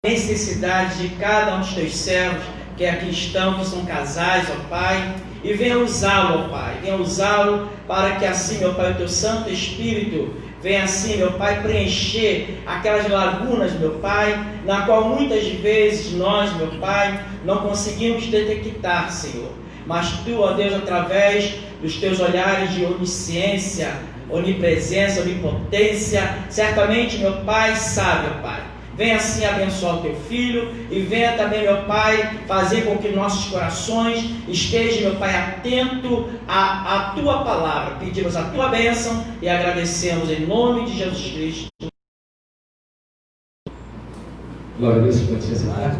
necessidade de cada um dos teus servos que aqui estão, que são casais, ó Pai, e venha usá-lo, ó Pai, venha usá-lo para que assim, meu Pai, o teu Santo Espírito venha assim, meu Pai, preencher aquelas lagunas, meu Pai, na qual muitas vezes nós, meu Pai, não conseguimos detectar, Senhor, mas Tu, ó Deus, através dos Teus olhares de onisciência, onipresença, onipotência, certamente, meu Pai, sabe, ó Pai. Venha assim abençoar o Teu Filho e venha também, meu Pai, fazer com que nossos corações estejam, meu Pai, atento à Tua palavra. Pedimos a Tua bênção e agradecemos em nome de Jesus Cristo. Glória a Deus, pode ser sentar.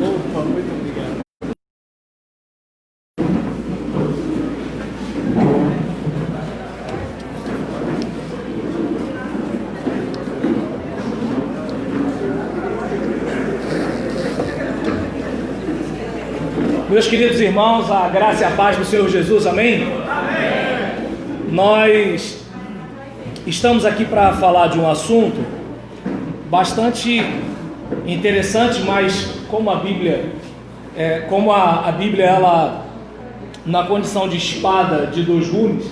Opa, muito obrigado. Meus queridos irmãos, a graça e a paz do Senhor Jesus, amém? Amém. Nós estamos aqui para falar de um assunto bastante interessante, mas como a Bíblia, ela, na condição de espada de dois gumes,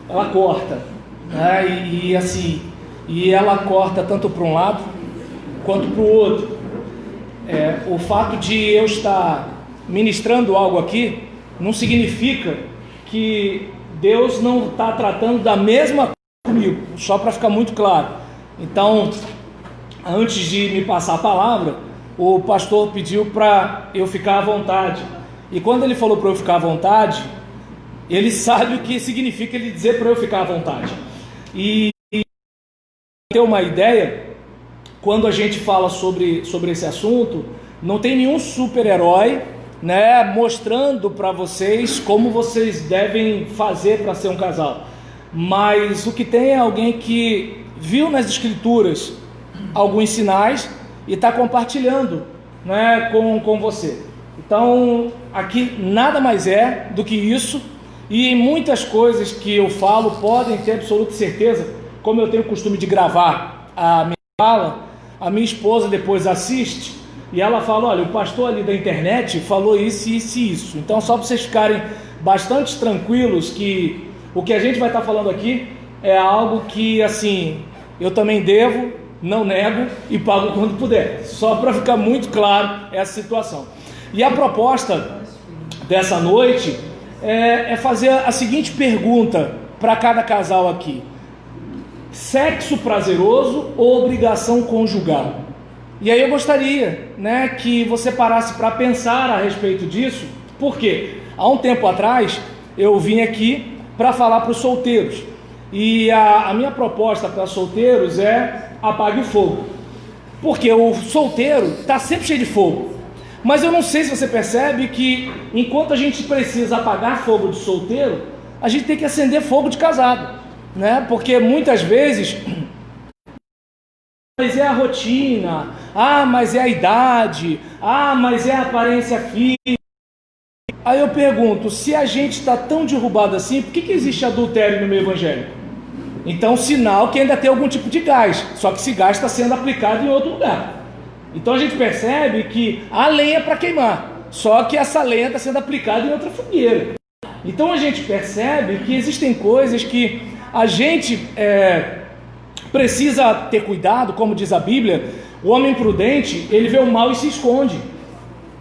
ela corta, né? E ela corta tanto para um lado quanto para o outro. O fato de eu estar ministrando algo aqui não significa que Deus não está tratando da mesma coisa comigo, só para ficar muito claro. Então, antes de me passar a palavra, o pastor pediu para eu ficar à vontade, e quando ele falou para eu ficar à vontade, ele sabe o que significa ele dizer para eu ficar à vontade. E ter uma ideia, quando a gente fala sobre esse assunto, não tem nenhum super-herói, né, mostrando para vocês como vocês devem fazer para ser um casal, mas o que tem é alguém que viu nas escrituras alguns sinais e está compartilhando, né, com você. Então aqui nada mais é do que isso, e muitas coisas que eu falo podem ter absoluta certeza, como eu tenho o costume de gravar a minha fala, a minha esposa depois assiste e ela fala: olha, o pastor ali da internet falou isso, isso e isso. Então, só para vocês ficarem bastante tranquilos que o que a gente vai estar falando aqui é algo que, assim, eu também devo, não nego e pago quando puder. Só para ficar muito claro essa situação. E a proposta dessa noite é fazer a seguinte pergunta para cada casal aqui: sexo prazeroso ou obrigação conjugal? E aí eu gostaria, né, que você parasse para pensar a respeito disso, porque há um tempo atrás eu vim aqui para falar para os solteiros, e a minha proposta para solteiros é: apague o fogo, porque o solteiro está sempre cheio de fogo, mas eu não sei se você percebe que enquanto a gente precisa apagar fogo de solteiro, a gente tem que acender fogo de casado, né? Porque muitas vezes, mas é a rotina, mas é a idade, mas é a aparência física. Aí eu pergunto, se a gente está tão derrubado assim, por que existe adultério no meio evangélico? Então, sinal que ainda tem algum tipo de gás, só que esse gás está sendo aplicado em outro lugar. Então a gente percebe que há lenha para queimar, só que essa lenha está sendo aplicada em outra fogueira. Então a gente percebe que existem coisas que a gente precisa ter cuidado, como diz a Bíblia. O homem prudente, ele vê o mal e se esconde.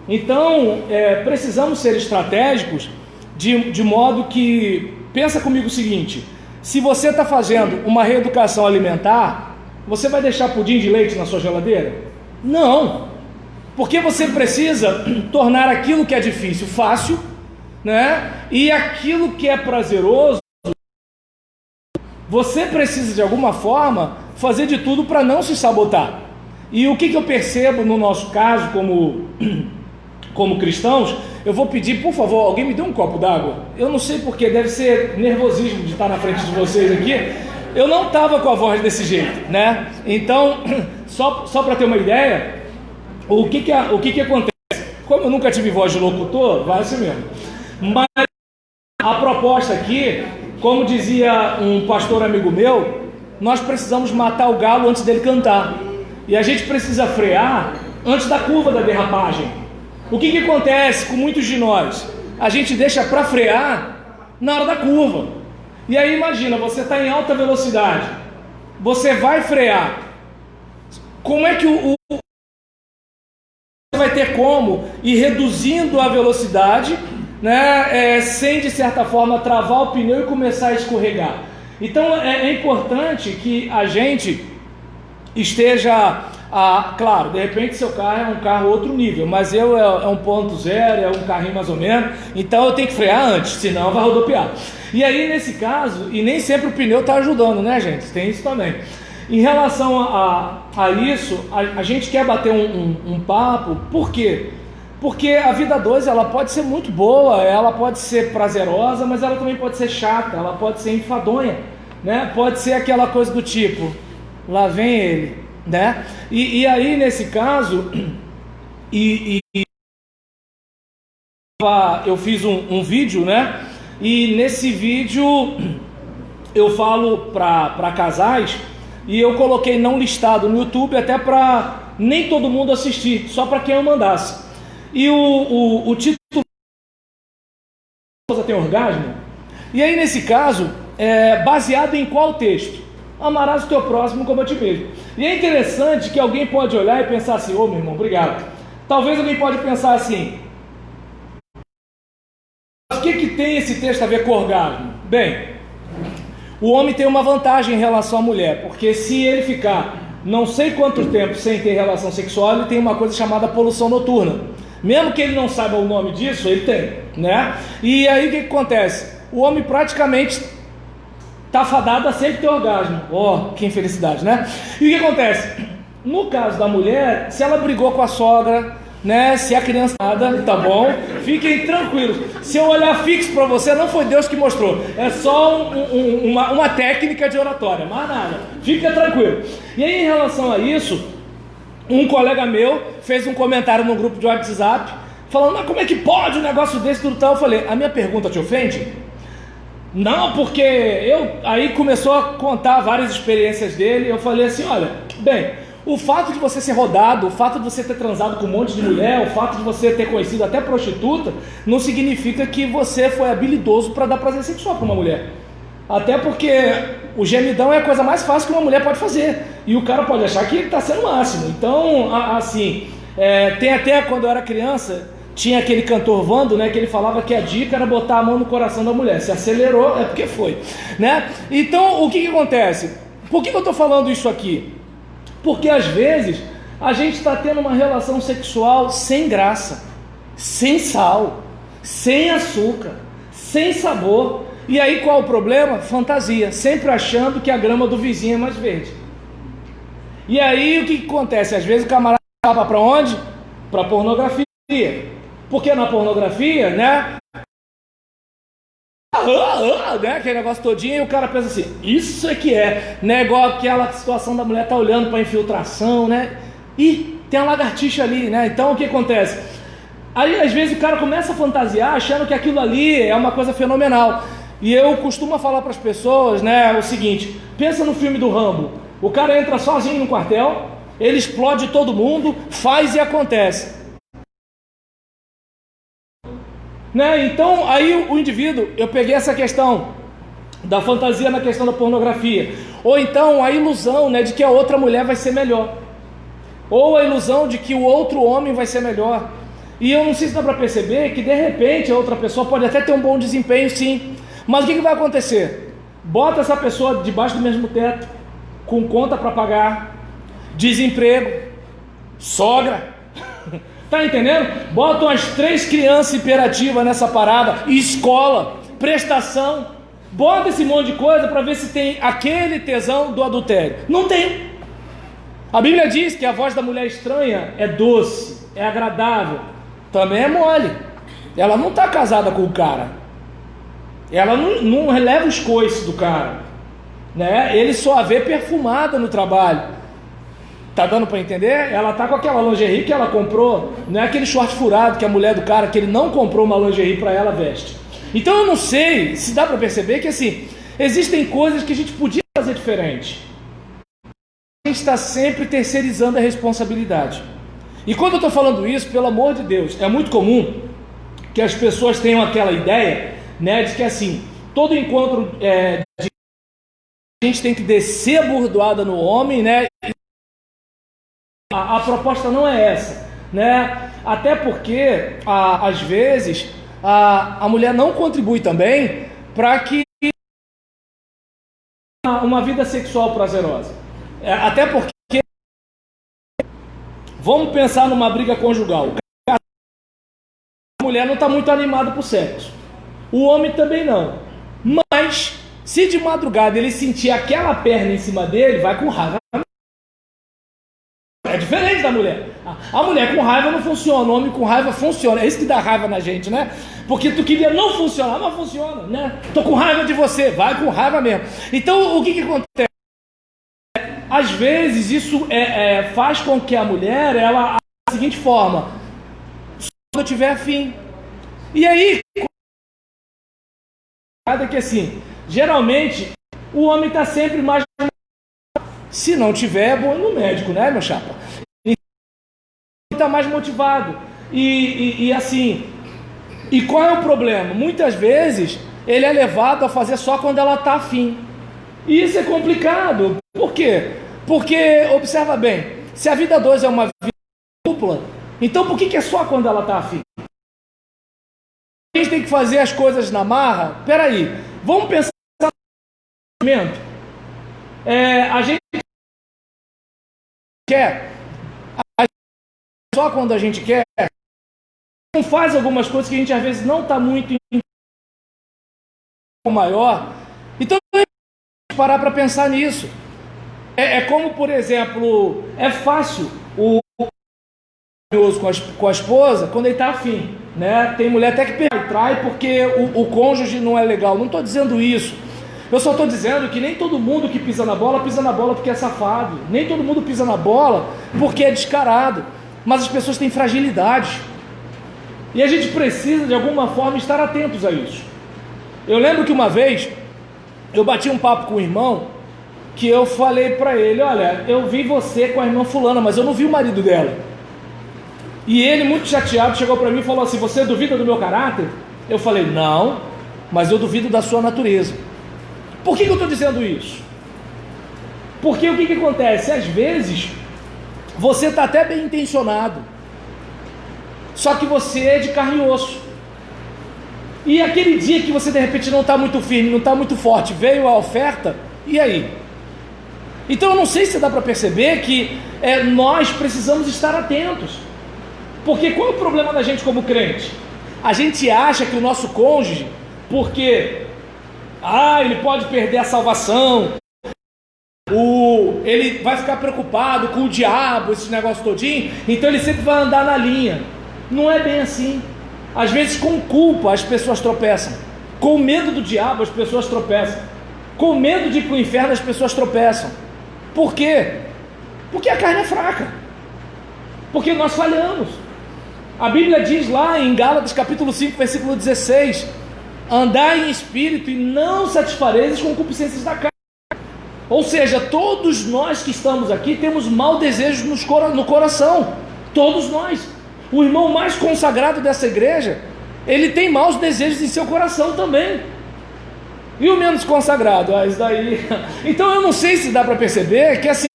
Então, precisamos ser estratégicos de modo que, pensa comigo o seguinte: se você está fazendo uma reeducação alimentar, você vai deixar pudim de leite na sua geladeira? Não, porque você precisa tornar aquilo que é difícil fácil, né? E aquilo que é prazeroso, você precisa de alguma forma fazer de tudo para não se sabotar. E o que eu percebo no nosso caso como cristãos, eu vou pedir, por favor, alguém me dê um copo d'água. Eu não sei porquê, deve ser nervosismo de estar na frente de vocês aqui. Eu não estava com a voz desse jeito, né? Então, só para ter uma ideia, o que acontece? Como eu nunca tive voz de locutor, vai assim mesmo. Mas a proposta aqui, como dizia um pastor amigo meu, nós precisamos matar o galo antes dele cantar. E a gente precisa frear antes da curva da derrapagem. O que acontece com muitos de nós? A gente deixa para frear na hora da curva. E aí imagina, você está em alta velocidade, você vai frear. Como é que você vai ter como ir reduzindo a velocidade, né, sem de certa forma travar o pneu e começar a escorregar? Então é importante que a gente esteja, claro, de repente seu carro é um carro outro nível, mas é 1.0, é um carrinho mais ou menos, então eu tenho que frear antes, senão vai rodopiar. E aí nesse caso, e nem sempre o pneu está ajudando, né, gente? Tem isso também. Em relação a isso, a gente quer bater um papo. Por quê? Porque a vida 2 ela pode ser muito boa, ela pode ser prazerosa, mas ela também pode ser chata, ela pode ser enfadonha, né? Pode ser aquela coisa do tipo, lá vem ele, né? E aí nesse caso, eu fiz um vídeo, né? E nesse vídeo eu falo para casais, e eu coloquei não listado no YouTube até para nem todo mundo assistir, só para quem eu mandasse. E o título tem orgasmo. E aí nesse caso é baseado em qual texto? Amarás o teu próximo como a ti mesmo. E é interessante que alguém pode olhar e pensar assim, ô meu irmão, obrigado. Talvez alguém pode pensar assim, o que tem esse texto a ver com orgasmo? Bem, o homem tem uma vantagem em relação à mulher, porque se ele ficar não sei quanto tempo sem ter relação sexual, ele tem uma coisa chamada poluição noturna. Mesmo que ele não saiba o nome disso, ele tem, né? E aí o que acontece? O homem praticamente está fadado a sempre ter orgasmo. Oh, que infelicidade, né? E o que acontece? No caso da mulher, se ela brigou com a sogra, né? Se a criança nada, tá bom? Fiquem tranquilos. Se eu olhar fixo para você, não foi Deus que mostrou. É só uma técnica de oratória, mais nada. Fica tranquilo. E aí, em relação a isso, um colega meu fez um comentário no grupo de WhatsApp, falando, mas como é que pode um negócio desse, tudo tal? Eu falei, a minha pergunta te ofende? Não, porque aí começou a contar várias experiências dele. Eu falei assim, olha, bem, o fato de você ser rodado, o fato de você ter transado com um monte de mulher, o fato de você ter conhecido até prostituta, não significa que você foi habilidoso para dar prazer sexual para uma mulher. Até porque o gemidão é a coisa mais fácil que uma mulher pode fazer. E o cara pode achar que ele está sendo o máximo. Então, assim, tem até quando eu era criança, tinha aquele cantor Vando, né, que ele falava que a dica era botar a mão no coração da mulher. Se acelerou, é porque foi, né? Então, o que acontece? Por que eu estou falando isso aqui? Porque às vezes a gente está tendo uma relação sexual sem graça, sem sal, sem açúcar, sem sabor. E aí qual o problema? Fantasia, sempre achando que a grama do vizinho é mais verde. E aí o que acontece? Às vezes o camarada vai para onde? Para pornografia. Porque na pornografia, né? Né? Aquele negócio todinho, e o cara pensa assim, isso é que é, né? Igual aquela situação da mulher tá olhando para infiltração, né? E tem uma lagartixa ali, né? Então o que acontece? Aí às vezes o cara começa a fantasiar achando que aquilo ali é uma coisa fenomenal. E eu costumo falar para as pessoas, né, o seguinte, pensa no filme do Rambo, o cara entra sozinho no quartel, ele explode todo mundo, faz e acontece. Né? Então aí o indivíduo, eu peguei essa questão da fantasia na questão da pornografia, ou então a ilusão, né, de que a outra mulher vai ser melhor, ou a ilusão de que o outro homem vai ser melhor. E eu não sei se dá para perceber que de repente a outra pessoa pode até ter um bom desempenho, sim, mas o que vai acontecer? Bota essa pessoa debaixo do mesmo teto, com conta para pagar, desemprego, sogra, tá entendendo? Bota umas 3 crianças imperativas nessa parada, escola, prestação, bota esse monte de coisa para ver se tem aquele tesão do adultério. Não tem. A Bíblia diz que a voz da mulher estranha é doce, é agradável, também é mole. Ela não está casada com o cara, ela não leva os coices do cara, né? Ele só a vê perfumada no trabalho. Tá dando para entender? Ela tá com aquela lingerie que ela comprou, não é aquele short furado que a mulher do cara, que ele não comprou uma lingerie para ela, veste. Então eu não sei se dá para perceber que assim, Existem coisas que a gente podia fazer diferente. A gente está sempre terceirizando a responsabilidade. E quando eu estou falando isso, pelo amor de Deus, é muito comum que as pessoas tenham aquela ideia, né, de que assim, todo encontro a gente tem que descer a bordoada no homem, né? A proposta não é essa, né? Até porque, às vezes, a mulher não contribui também para que uma vida sexual prazerosa. Até porque, vamos pensar numa briga conjugal. A mulher não está muito animada por sexo. O homem também não. Mas, se de madrugada ele sentir aquela perna em cima dele, vai com raiva. É diferente da mulher. A mulher com raiva não funciona, o homem com raiva funciona. É isso que dá raiva na gente, né? Porque tu queria não funcionar, mas funciona, né? Tô com raiva de você, vai com raiva mesmo. Então, o que acontece? Às vezes, isso faz com que a mulher, ela, da seguinte forma: quando eu tiver afim. E aí, que assim, geralmente, o homem está sempre mais... Se não tiver, é bom ir no médico, né, meu chapa? Está mais motivado. E assim, e qual é o problema? Muitas vezes, ele é levado a fazer só quando ela está afim. E isso é complicado. Por quê? Porque, observa bem, se a vida 2 é uma vida dupla, então por que é só quando ela está afim? A gente tem que fazer as coisas na marra? Peraí, vamos pensar no momento. A gente quer só quando a gente quer, não faz algumas coisas que a gente às vezes não está muito maior. Então, parar para pensar nisso. É como, por exemplo, é fácil o com a esposa quando ele está afim, né? Tem mulher até que trai porque o cônjuge não é legal. Não estou dizendo isso. Eu só estou dizendo que nem todo mundo que pisa na bola porque é safado. Nem todo mundo pisa na bola porque é descarado. Mas as pessoas têm fragilidades. E a gente precisa, de alguma forma, estar atentos a isso. Eu lembro que uma vez eu bati um papo com um irmão que eu falei para ele: olha, eu vi você com a irmã fulana, mas eu não vi o marido dela. E ele, muito chateado, chegou para mim e falou assim: você duvida do meu caráter? Eu falei: não, mas eu duvido da sua natureza. Por que eu estou dizendo isso? Porque o que acontece? Às vezes, você está até bem intencionado, só que você é de carne e osso. E aquele dia que você de repente não está muito firme, não está muito forte, veio a oferta, e aí? Então eu não sei se dá para perceber que nós precisamos estar atentos. Porque qual é o problema da gente como crente? A gente acha que o nosso cônjuge, porque ele pode perder a salvação, ele vai ficar preocupado com o diabo, esse negócio todinho, então ele sempre vai andar na linha. Não é bem assim. Às vezes com culpa as pessoas tropeçam, com medo do diabo as pessoas tropeçam, com medo de ir para o inferno as pessoas tropeçam. Por quê? Porque a carne é fraca, porque nós falhamos. A Bíblia diz lá em Gálatas capítulo 5 versículo 16: andai em espírito e não satisfareis com concupiscências da carne. Ou seja, todos nós que estamos aqui temos mau desejo no coração. Todos nós. O irmão mais consagrado dessa igreja, ele tem maus desejos em seu coração também. E o menos consagrado? Isso daí. Então eu não sei se dá para perceber que assim,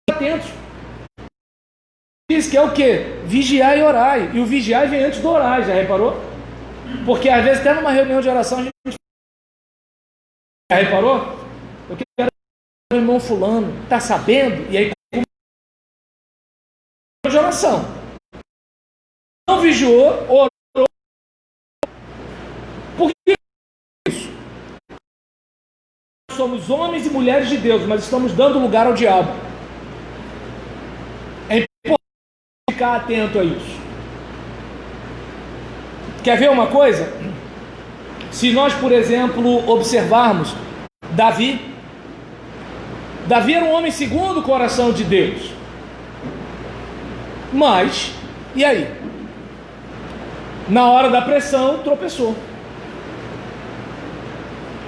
atentos. Diz que é o quê? Vigiar e orar. E o vigiar vem antes do orar, já reparou? Porque às vezes até numa reunião de oração a gente... Já reparou? Eu quero o irmão fulano, está sabendo? E aí de oração. Não vigiou, orou. Por que isso? Somos homens e mulheres de Deus, mas estamos dando lugar ao diabo. É importante ficar atento a isso. Quer ver uma coisa? Se nós, por exemplo, observarmos Davi era um homem segundo o coração de Deus. Mas, e aí? Na hora da pressão, tropeçou.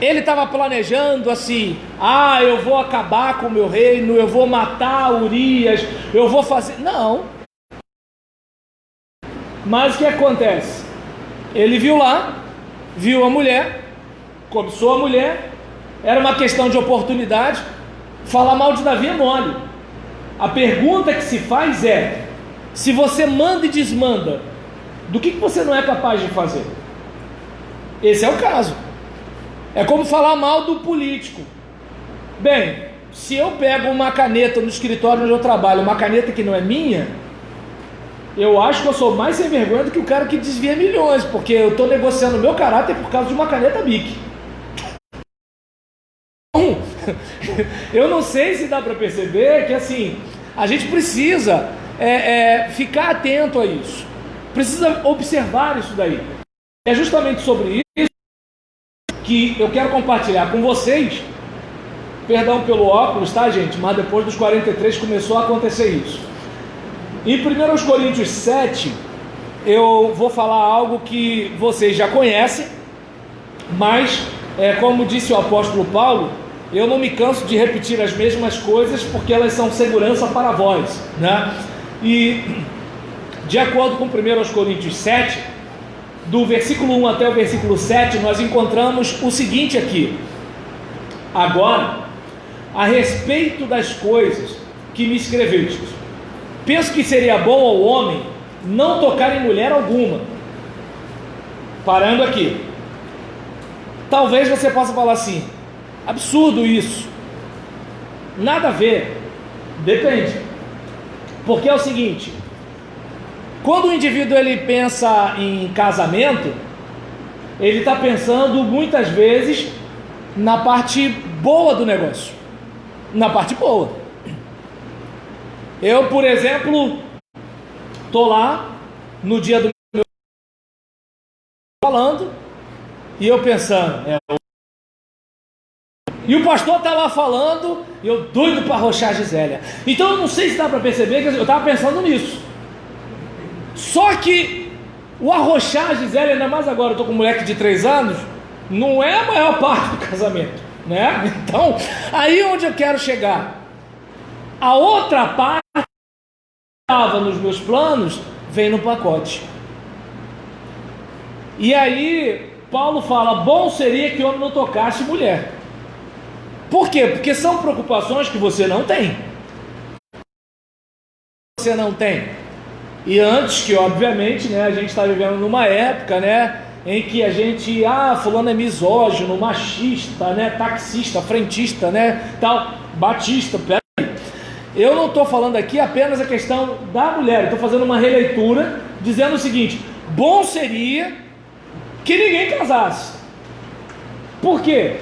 ele estava planejando assim: ah, eu vou acabar com o meu reino, eu vou matar Urias, eu vou fazer... Não. Mas o que acontece? Ele viu lá, viu a mulher, cobiçou a mulher, era uma questão de oportunidade. Falar mal de Davi é mole. A pergunta que se faz é: se você manda e desmanda, do que você não é capaz de fazer? Esse é o caso. É como falar mal do político. Bem, se eu pego uma caneta no escritório onde eu trabalho, uma caneta que não é minha, eu acho que eu sou mais sem vergonha do que o cara que desvia milhões, porque eu estou negociando o meu caráter por causa de uma caneta Bic. Eu não sei se dá para perceber que assim, a gente precisa ficar atento a isso, precisa observar isso daí. É justamente sobre isso que eu quero compartilhar com vocês. Perdão pelo óculos, tá, gente? Mas depois dos 43 começou a acontecer isso. Em 1 Coríntios 7, eu vou falar algo que vocês já conhecem, mas, como disse o apóstolo Paulo, eu não me canso de repetir as mesmas coisas, porque elas são segurança para vós, né? E, de acordo com 1 Coríntios 7, do versículo 1 até o versículo 7, nós encontramos o seguinte aqui: agora, a respeito das coisas que me escrevestes, penso que seria bom ao homem não tocar em mulher alguma. Parando aqui, talvez você possa falar assim: absurdo isso, nada a ver. Depende, porque é o seguinte: quando o indivíduo ele pensa em casamento, ele está pensando muitas vezes na parte boa do negócio, na parte boa. Eu, por exemplo, estou lá no dia do meu falando, e eu pensando, e o pastor está lá falando, e eu doido para arrochar a Gisélia. Então eu não sei se dá para perceber que eu estava pensando nisso. Só que o arrochar a Gisélia, ainda mais agora, eu estou com um moleque de 3 anos, não é a maior parte do casamento, né? Então, aí onde eu quero chegar, a outra parte que estava nos meus planos, vem no pacote. E aí, Paulo fala: bom seria que o homem não tocasse mulher. Por quê? Porque são preocupações que você não tem. Você não tem. E antes que, obviamente, né, a gente está vivendo numa época, né, em que a gente, fulano é misógino, machista, né, taxista, frentista, né, tal, batista, peraí. Eu não estou falando aqui apenas a questão da mulher, estou fazendo uma releitura, dizendo o seguinte: bom seria que ninguém casasse. Por quê?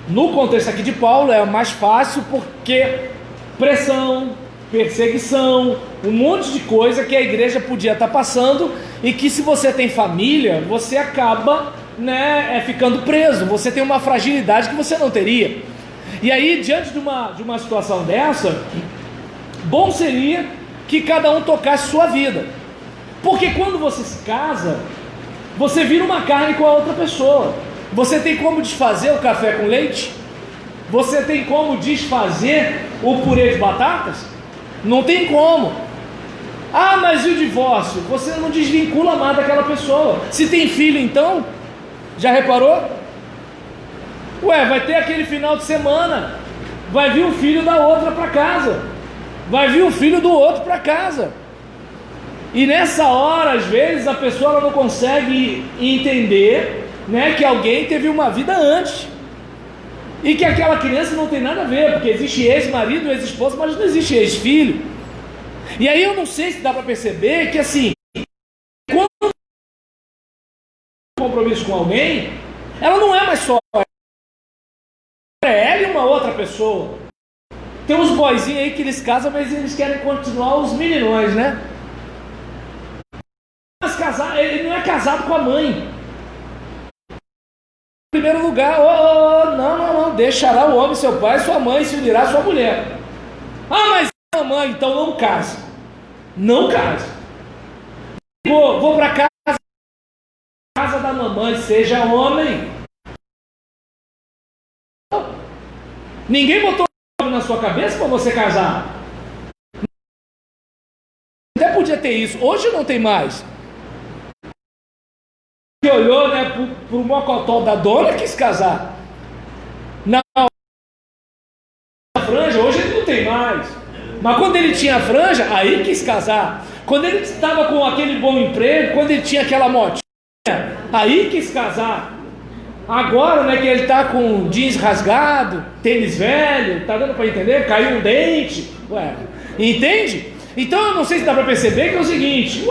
No contexto aqui de Paulo é mais fácil, porque pressão, perseguição, um monte de coisa que a igreja podia estar passando, e que se você tem família, você acaba, né, ficando preso, você tem uma fragilidade que você não teria. E aí, diante de uma situação dessa, bom seria que cada um tocasse sua vida, porque quando você se casa, você vira uma carne com a outra pessoa. Você tem como desfazer o café com leite? Você tem como desfazer o purê de batatas? Não tem como. Mas e o divórcio? Você não desvincula mais daquela pessoa. Se tem filho, então, já reparou? Vai ter aquele final de semana, vai vir o filho da outra para casa, vai vir o filho do outro para casa. E nessa hora, às vezes, a pessoa ela não consegue entender, né, que alguém teve uma vida antes, e que aquela criança não tem nada a ver, porque existe ex-marido, ex-esposa, mas não existe ex-filho. E aí eu não sei se dá para perceber que, assim, quando tem um compromisso com alguém, ela não é mais só ela e uma outra pessoa. Tem uns boizinhos aí que eles casam, mas eles querem continuar os meninões, né? Mas casar, ele não é casado com a mãe. Em primeiro lugar, não, deixará o homem seu pai, sua mãe, se unirá sua mulher. Mas a mãe, então não case. Não case. Vou para casa da mamãe, seja homem. Ninguém botou na sua cabeça para você casar. Até podia ter isso, hoje não tem mais. Ele olhou, né, pro mocotó da dona e quis casar. Na franja, hoje ele não tem mais. Mas quando ele tinha franja, aí quis casar. Quando ele estava com aquele bom emprego, quando ele tinha aquela motinha, aí quis casar. Agora, né, que ele está com jeans rasgado, tênis velho, tá dando para entender? Caiu um dente, entende? Então eu não sei se dá para perceber que é o seguinte,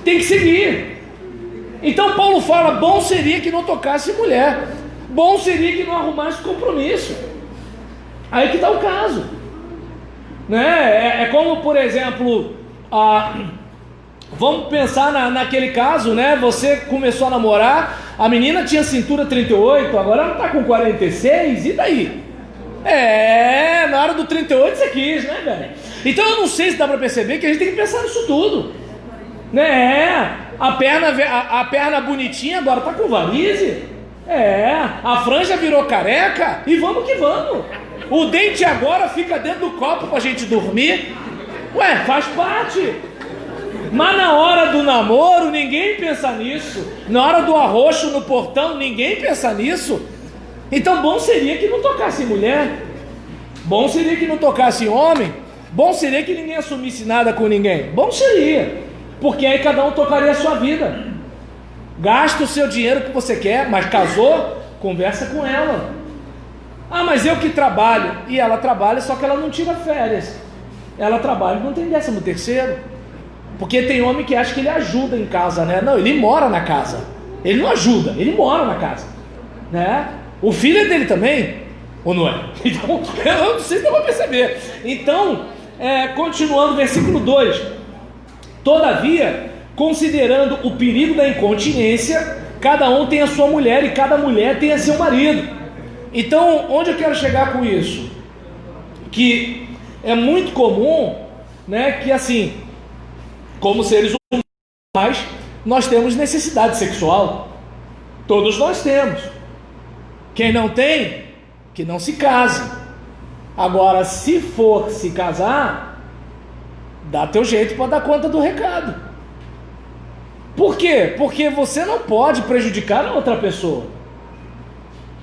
tem que seguir. Então Paulo fala, bom seria que não tocasse mulher, bom seria que não arrumasse compromisso. Aí que está o caso, né? É como, por exemplo, vamos pensar naquele caso, né? Você começou a namorar, a menina tinha cintura 38, agora ela está com 46, e daí? Na hora do 38 você quis, né, velho? Então eu não sei se dá para perceber que a gente tem que pensar nisso tudo, né? A perna bonitinha agora está com varize, a franja virou careca, e vamos que vamos. O dente agora fica dentro do copo para a gente dormir, faz parte. Mas na hora do namoro, ninguém pensa nisso. Na hora do arroxo no portão, ninguém pensa nisso. Então, bom seria que não tocasse mulher. Bom seria que não tocasse homem. Bom seria que ninguém assumisse nada com ninguém. Bom seria. Porque aí cada um tocaria a sua vida. Gasta o seu dinheiro que você quer, mas casou, conversa com ela. Mas eu que trabalho. E ela trabalha, só que ela não tira férias. Ela trabalha e não tem 13º. Porque tem homem que acha que ele ajuda em casa, né? Não, ele mora na casa. Ele não ajuda, ele mora na casa, né? O filho é dele também, ou não é? Então, eu não sei se dá para perceber. Então, continuando, versículo 2. Todavia, considerando o perigo da incontinência, cada um tem a sua mulher e cada mulher tem a seu marido. Então, onde eu quero chegar com isso? Que é muito comum, né, que assim, como seres humanos, nós temos necessidade sexual. Todos nós temos. Quem não tem, que não se case. Agora, se for se casar, dá teu jeito para dar conta do recado. Por quê? Porque você não pode prejudicar a outra pessoa.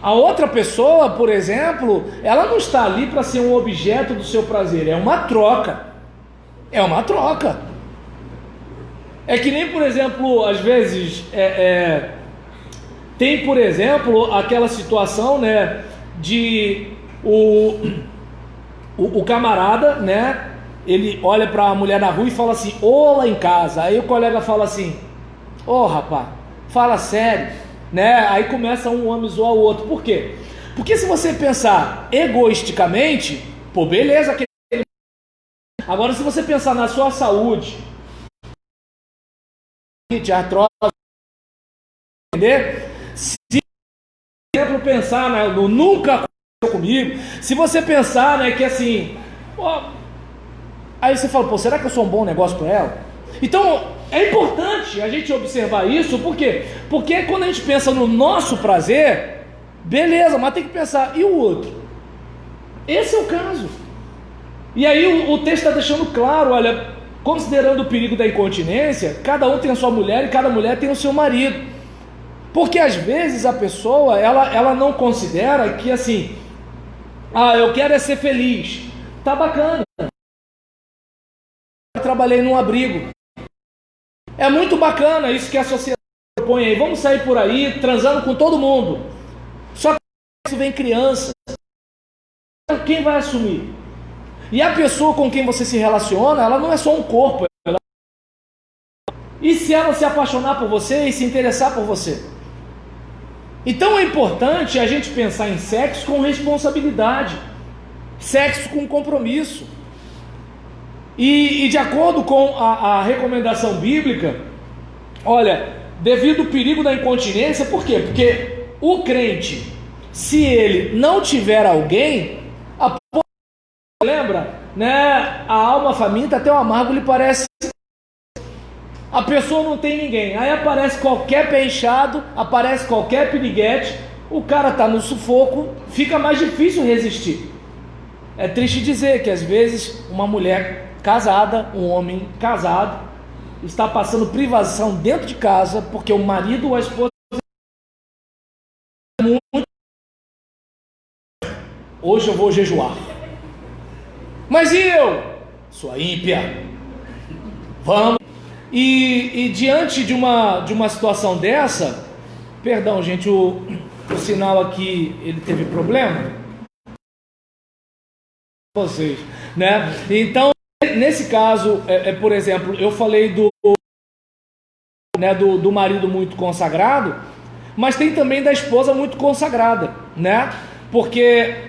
A outra pessoa, por exemplo, ela não está ali para ser um objeto do seu prazer. É uma troca. É uma troca. É que nem, por exemplo, às vezes, tem, por exemplo, aquela situação, né, de o camarada, né, ele olha para a mulher na rua e fala assim, ô lá em casa. Aí o colega fala assim, ô rapaz, fala sério, né? Aí começa um homem zoar o outro. Por quê? Porque se você pensar egoisticamente, pô, beleza. Agora, se você pensar na sua saúde, de artrose, entender? Se, por exemplo, pensar no nunca aconteceu comigo, se você pensar, né, que assim, ó, aí você fala, pô, será que eu sou um bom negócio para ela? Então, é importante a gente observar isso, por quê? Porque quando a gente pensa no nosso prazer, beleza, mas tem que pensar, e o outro? Esse é o caso. E aí o texto está deixando claro, olha, considerando o perigo da incontinência, cada um tem a sua mulher e cada mulher tem o seu marido. Porque às vezes a pessoa, ela não considera que assim, eu quero ser feliz. Tá bacana. Eu trabalhei num abrigo. É muito bacana isso que a sociedade propõe aí. Vamos sair por aí transando com todo mundo. Só que isso vem criança. Quem vai assumir? E a pessoa com quem você se relaciona, ela não é só um corpo. E se ela se apaixonar por você e se interessar por você? Então é importante a gente pensar em sexo com responsabilidade, sexo com compromisso. E de acordo com a recomendação bíblica, olha, devido ao perigo da incontinência, por quê? Porque o crente, se ele não tiver alguém, lembra, né? A alma faminta até o amargo lhe parece. A pessoa não tem ninguém, aí aparece qualquer pé inchado, aparece qualquer piriguete, o cara está no sufoco, fica mais difícil resistir. É triste dizer que às vezes uma mulher casada, um homem casado, está passando privação dentro de casa porque o marido ou a esposa hoje eu vou jejuar. Mas e eu? Sua ímpia. Vamos. E diante de uma situação dessa, perdão, gente, o sinal aqui, ele teve problema? Vocês, né? Então, nesse caso, por exemplo, eu falei do marido muito consagrado, mas tem também da esposa muito consagrada, né? Porque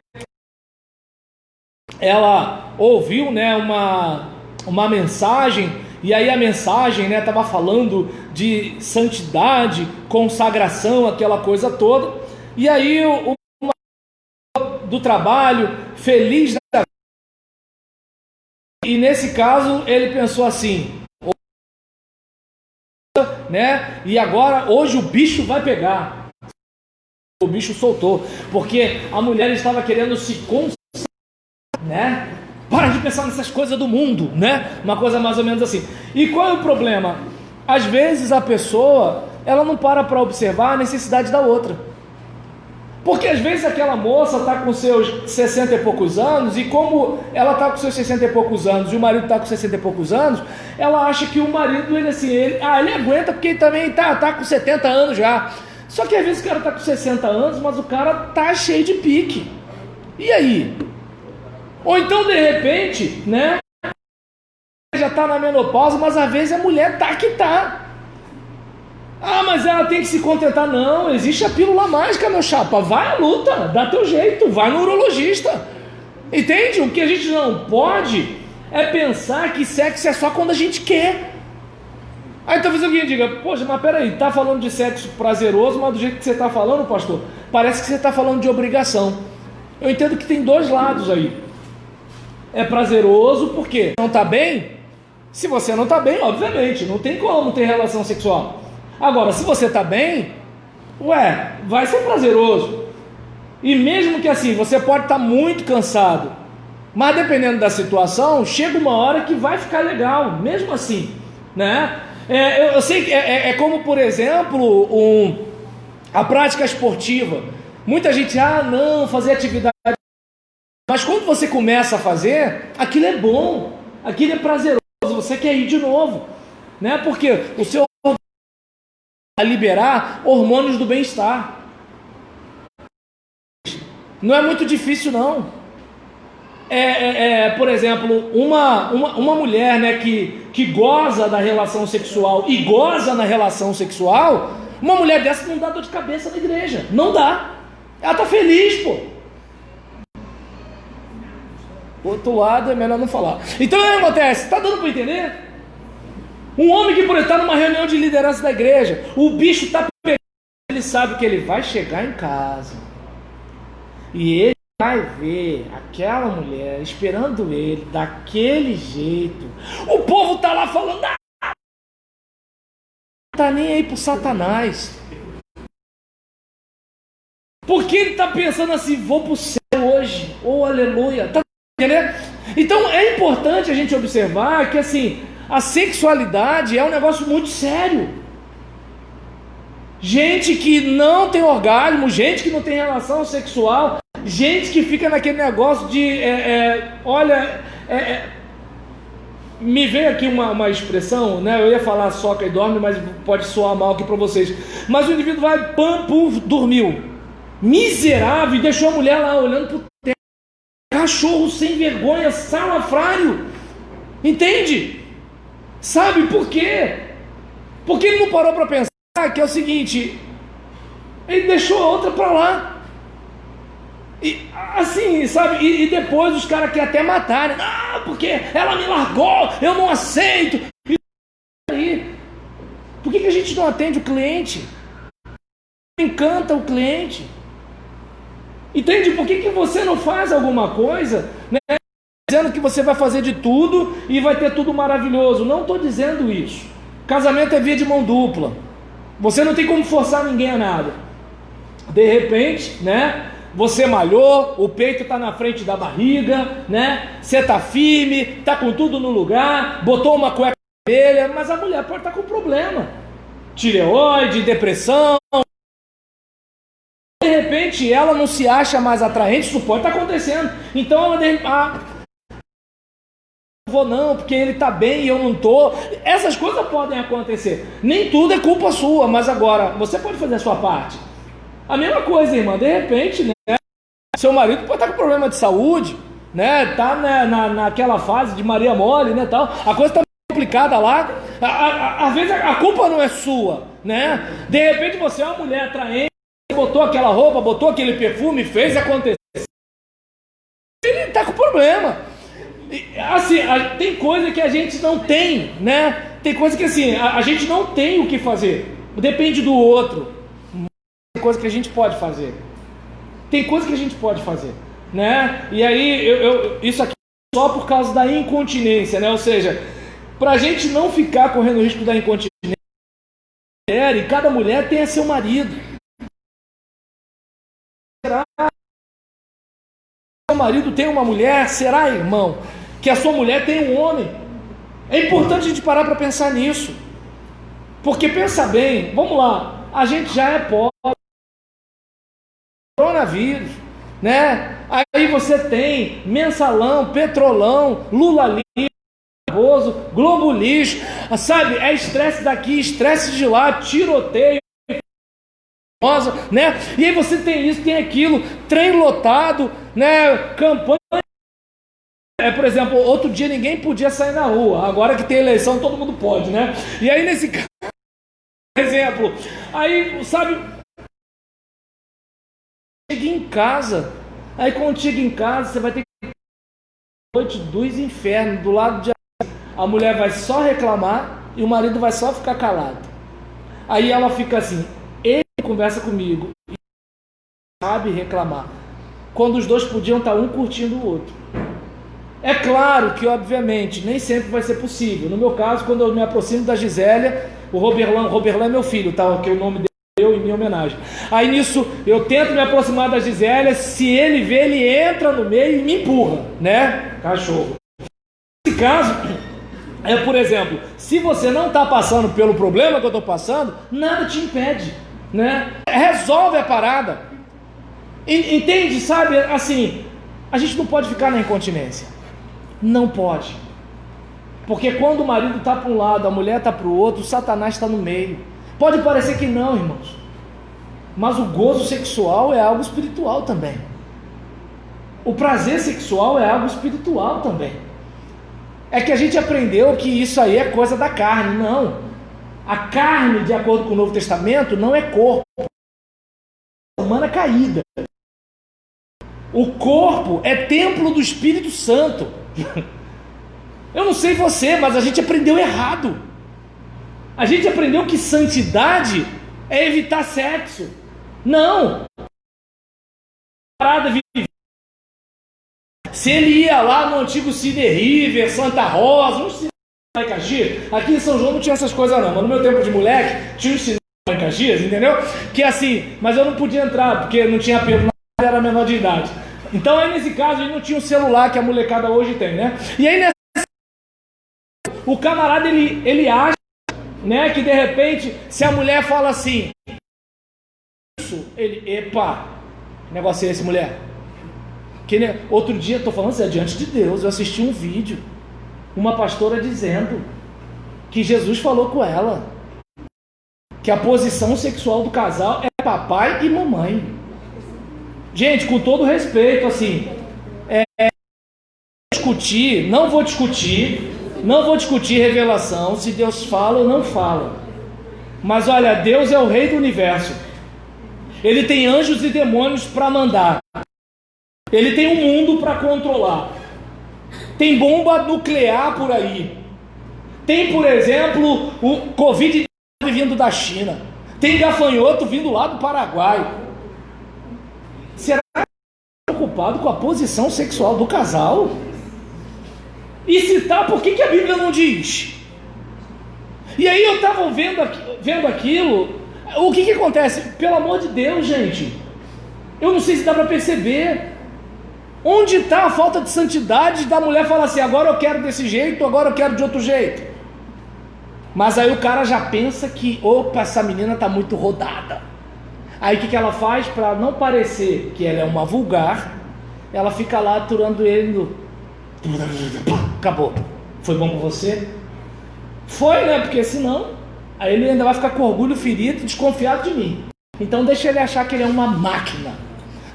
ela ouviu, né, uma mensagem, e aí a mensagem, né, estava falando de santidade, consagração, aquela coisa toda, e aí o do trabalho, feliz da vida, e nesse caso ele pensou assim, né, e agora, hoje o bicho vai pegar, o bicho soltou, porque a mulher estava querendo se consagrar, né? Para de pensar nessas coisas do mundo, né? Uma coisa mais ou menos assim. E qual é o problema? Às vezes a pessoa, ela não para observar a necessidade da outra. Porque às vezes aquela moça está com seus 60 e poucos anos, e como ela está com seus 60 e poucos anos, e o marido está com 60 e poucos anos, ela acha que o marido, ele aguenta porque ele também tá com 70 anos já. Só que às vezes o cara está com 60 anos, mas o cara tá cheio de pique. E aí? Ou então, de repente, né, já está na menopausa, mas às vezes a mulher tá que tá. Ah, mas ela tem que se contentar. Não, existe a pílula mágica, meu chapa. Vai à luta, dá teu jeito, vai no urologista. Entende? O que a gente não pode é pensar que sexo é só quando a gente quer. Aí talvez alguém diga, poxa, mas peraí, tá falando de sexo prazeroso, mas do jeito que você está falando, pastor, parece que você está falando de obrigação. Eu entendo que tem dois lados aí. É prazeroso porque não está bem. Se você não está bem, obviamente, não tem como ter relação sexual. Agora, se você está bem, vai ser prazeroso. E mesmo que assim, você pode estar muito cansado, mas dependendo da situação, chega uma hora que vai ficar legal, mesmo assim, né? Eu sei que é como, por exemplo, a prática esportiva. Muita gente, não, fazer atividade. Mas quando você começa a fazer, aquilo é bom, aquilo é prazeroso, você quer ir de novo, né? Porque o seu vai liberar hormônios do bem-estar. Não é muito difícil, não. Por exemplo, uma mulher, né, que goza da relação sexual e goza na relação sexual, uma mulher dessa não dá dor de cabeça na igreja, não dá. Ela está feliz, pô. Outro lado é melhor não falar. Então o que acontece? Está dando para entender? Um homem que por estar numa reunião de liderança da igreja, o bicho está pegando, ele sabe que ele vai chegar em casa e ele vai ver aquela mulher esperando ele daquele jeito. O povo está lá falando, não está nem aí pro Satanás, porque ele está pensando assim, vou pro céu hoje, oh aleluia, tá entendendo? Então é importante a gente observar que assim, a sexualidade é um negócio muito sério. Gente que não tem orgasmo, gente que não tem relação sexual, gente que fica naquele negócio de me veio aqui uma expressão, né? Eu ia falar soca e dorme, mas pode soar mal aqui para vocês. Mas o indivíduo vai, dormiu, miserável, e deixou a mulher lá olhando pro teto. Cachorro sem vergonha, salafrário, entende? Sabe por quê? Porque ele não parou para pensar que é o seguinte, ele deixou a outra para lá, e assim, sabe, e depois os caras querem até matar, porque ela me largou, eu não aceito. E aí, por que a gente não atende o cliente? Encanta o cliente. Entende? Por que você não faz alguma coisa, né, dizendo que você vai fazer de tudo e vai ter tudo maravilhoso? Não estou dizendo isso. Casamento é via de mão dupla. Você não tem como forçar ninguém a nada. De repente, né? Você malhou, o peito está na frente da barriga, né? Você está firme, está com tudo no lugar, botou uma cueca vermelha, mas a mulher pode estar com problema. Tireoide, depressão. De repente ela não se acha mais atraente, isso pode estar acontecendo. Então ela vou não, porque ele está bem e eu não estou. Essas coisas podem acontecer. Nem tudo é culpa sua, mas agora você pode fazer a sua parte. A mesma coisa, irmã, de repente, né, seu marido pode estar com problema de saúde, né, tá naquela fase de Maria mole, né, tal. A coisa está complicada lá. Às vezes a culpa não é sua, né? De repente você é uma mulher atraente, botou aquela roupa, botou aquele perfume, fez acontecer. Ele está com problema. Assim, tem coisa que a gente não tem, né? Tem coisa que assim, a gente não tem o que fazer. Depende do outro. Tem coisa que a gente pode fazer. Tem coisa que a gente pode fazer, né? E aí, isso aqui é só por causa da incontinência, né? Ou seja, para a gente não ficar correndo o risco da incontinência, e cada mulher tem seu marido. Será que seu marido tem uma mulher? Será, irmão, que a sua mulher tem um homem? É importante a gente parar para pensar nisso. Porque pensa bem, vamos lá, a gente já é pobre. Coronavírus, né? Aí você tem Mensalão, Petrolão, Lula livre, Barroso, Globo lixo, sabe? É estresse daqui, estresse de lá, tiroteio, né? E aí você tem isso, tem aquilo, trem lotado, né? Campanha. Por exemplo, outro dia ninguém podia sair na rua, agora que tem eleição todo mundo pode, né? E aí nesse caso, por exemplo, aí, sabe, chega em casa, aí quando chega em casa, você vai ter que noite dos infernos, do lado de a mulher vai só reclamar e o marido vai só ficar calado. Aí ela fica assim, ele conversa comigo e sabe reclamar, quando os dois podiam estar um curtindo o outro. É claro que, obviamente, nem sempre vai ser possível. No meu caso, quando eu me aproximo da Gisélia, o Roberlan é meu filho, tá? Que é o nome dele em minha homenagem. Aí nisso eu tento me aproximar da Gisélia, se ele vê, ele entra no meio e me empurra, né? Cachorro. Nesse caso, por exemplo, se você não está passando pelo problema que eu estou passando, nada te impede, né? Resolve a parada. Entende? Sabe? Assim, a gente não pode ficar na incontinência. Não pode. Porque quando o marido está para um lado, a mulher está para o outro, o Satanás está no meio. Pode parecer que não, irmãos, mas o gozo sexual é algo espiritual também. O prazer sexual é algo espiritual também. É que a gente aprendeu que isso aí é coisa da carne. Não. A carne, de acordo com o Novo Testamento, não é corpo. É humana caída. O corpo é templo do Espírito Santo. Eu não sei você, mas a gente aprendeu errado. A gente aprendeu que santidade é evitar sexo. Não. Se ele ia lá no antigo Cine River, Santa Rosa, não sei lá em Caxias, aqui em São João não tinha essas coisas não, mas no meu tempo de moleque tinha um cinema em Caxias, entendeu? Que assim, mas eu não podia entrar, porque não tinha apelo, era menor de idade. Então aí nesse caso ele não tinha um celular que a molecada hoje tem, né? E aí o camarada ele acha, né, que de repente, se a mulher fala assim, isso, ele, epa, que negócio é esse, mulher? Que, né, outro dia, estou falando assim, diante de Deus, eu assisti um vídeo, uma pastora dizendo que Jesus falou com ela, que a posição sexual do casal é papai e mamãe. Gente, com todo respeito, assim, não vou discutir revelação, se Deus fala ou não fala. Mas olha, Deus é o rei do universo. Ele tem anjos e demônios para mandar. Ele tem um mundo para controlar. Tem bomba nuclear por aí. Tem, por exemplo, o Covid vindo da China. Tem gafanhoto vindo lá do Paraguai. Será que está preocupado com a posição sexual do casal? E se está, por que a Bíblia não diz? E aí eu estava vendo aquilo, O que acontece? Pelo amor de Deus, gente, eu não sei se dá para perceber. Onde está a falta de santidade da mulher falar assim, agora eu quero desse jeito, agora eu quero de outro jeito. Mas aí o cara já pensa que, opa, essa menina está muito rodada. Aí o que ela faz? Para não parecer que ela é uma vulgar, ela fica lá aturando ele. Acabou. Foi bom com você? Foi, né? Porque senão, aí ele ainda vai ficar com orgulho ferido, desconfiado de mim. Então deixa ele achar que ele é uma máquina.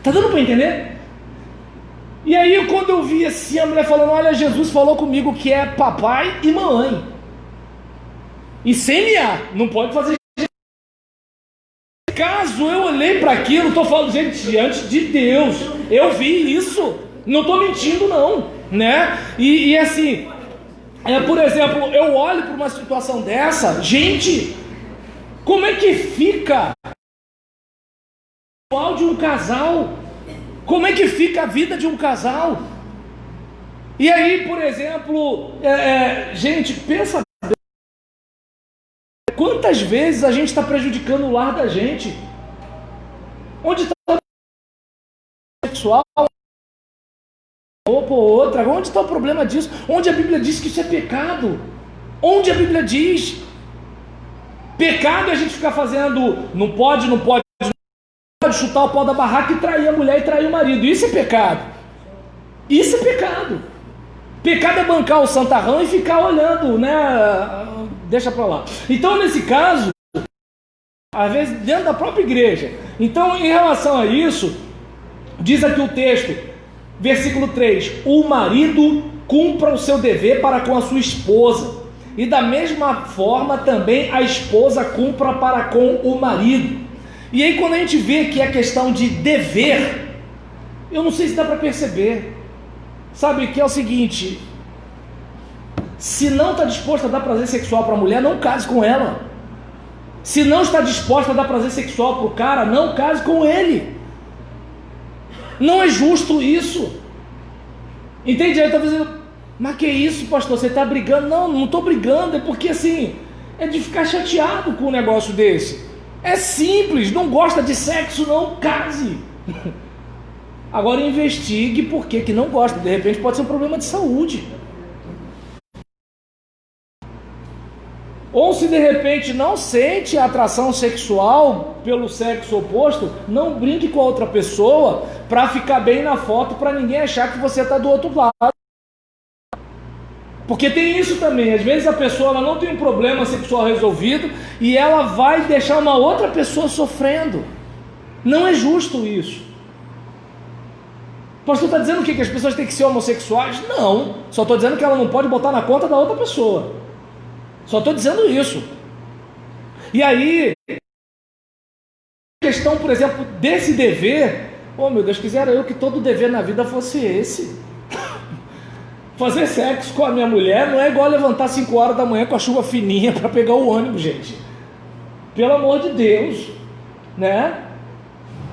Tá dando para entender? E aí quando eu vi assim, a mulher falando, olha, Jesus falou comigo que é papai e mamãe. E CNA, não pode fazer. Caso eu olhei para aquilo, estou falando, gente, diante de Deus, eu vi isso, não estou mentindo não, né? E assim, por exemplo, eu olho para uma situação dessa, gente, como é que fica o de um casal? Como é que fica a vida de um casal? E aí, por exemplo, gente, pensa quantas vezes a gente está prejudicando o lar da gente? Onde está o sexual? Ou por outra, onde está o problema disso? Onde a Bíblia diz que isso é pecado? Onde a Bíblia diz? Pecado é a gente ficar fazendo, não pode chutar o pau da barraca e trair a mulher e trair o marido. Isso é pecado. Isso é pecado. Pecado é bancar o santarrão e ficar olhando, né? Deixa pra lá. Então, nesse caso, às vezes dentro da própria igreja. Então, em relação a isso, diz aqui o texto, versículo 3: o marido cumpra o seu dever para com a sua esposa, e da mesma forma também a esposa cumpra para com o marido. E aí quando a gente vê que é questão de dever, eu não sei se dá para perceber, sabe, que é o seguinte: se não está disposto a dar prazer sexual para a mulher, não case com ela. Se não está disposto a dar prazer sexual para o cara, não case com ele. Não é justo isso. Entende? Aí está dizendo, mas que isso, pastor, você está brigando? Não estou brigando, é porque assim, é de ficar chateado com um negócio desse. É simples, não gosta de sexo, não case. Agora investigue por que não gosta. De repente pode ser um problema de saúde. Ou se de repente não sente atração sexual pelo sexo oposto, não brinque com a outra pessoa para ficar bem na foto, para ninguém achar que você está do outro lado. Porque tem isso também, às vezes a pessoa ela não tem um problema sexual resolvido e ela vai deixar uma outra pessoa sofrendo. Não é justo isso. O pastor está dizendo o quê? Que as pessoas têm que ser homossexuais? Não, só estou dizendo que ela não pode botar na conta da outra pessoa. Só estou dizendo isso. E aí, a questão, por exemplo, desse dever, oh meu Deus, quisera eu que todo dever na vida fosse esse. Fazer sexo com a minha mulher não é igual levantar 5 horas da manhã com a chuva fininha para pegar o ônibus, gente. Pelo amor de Deus, né?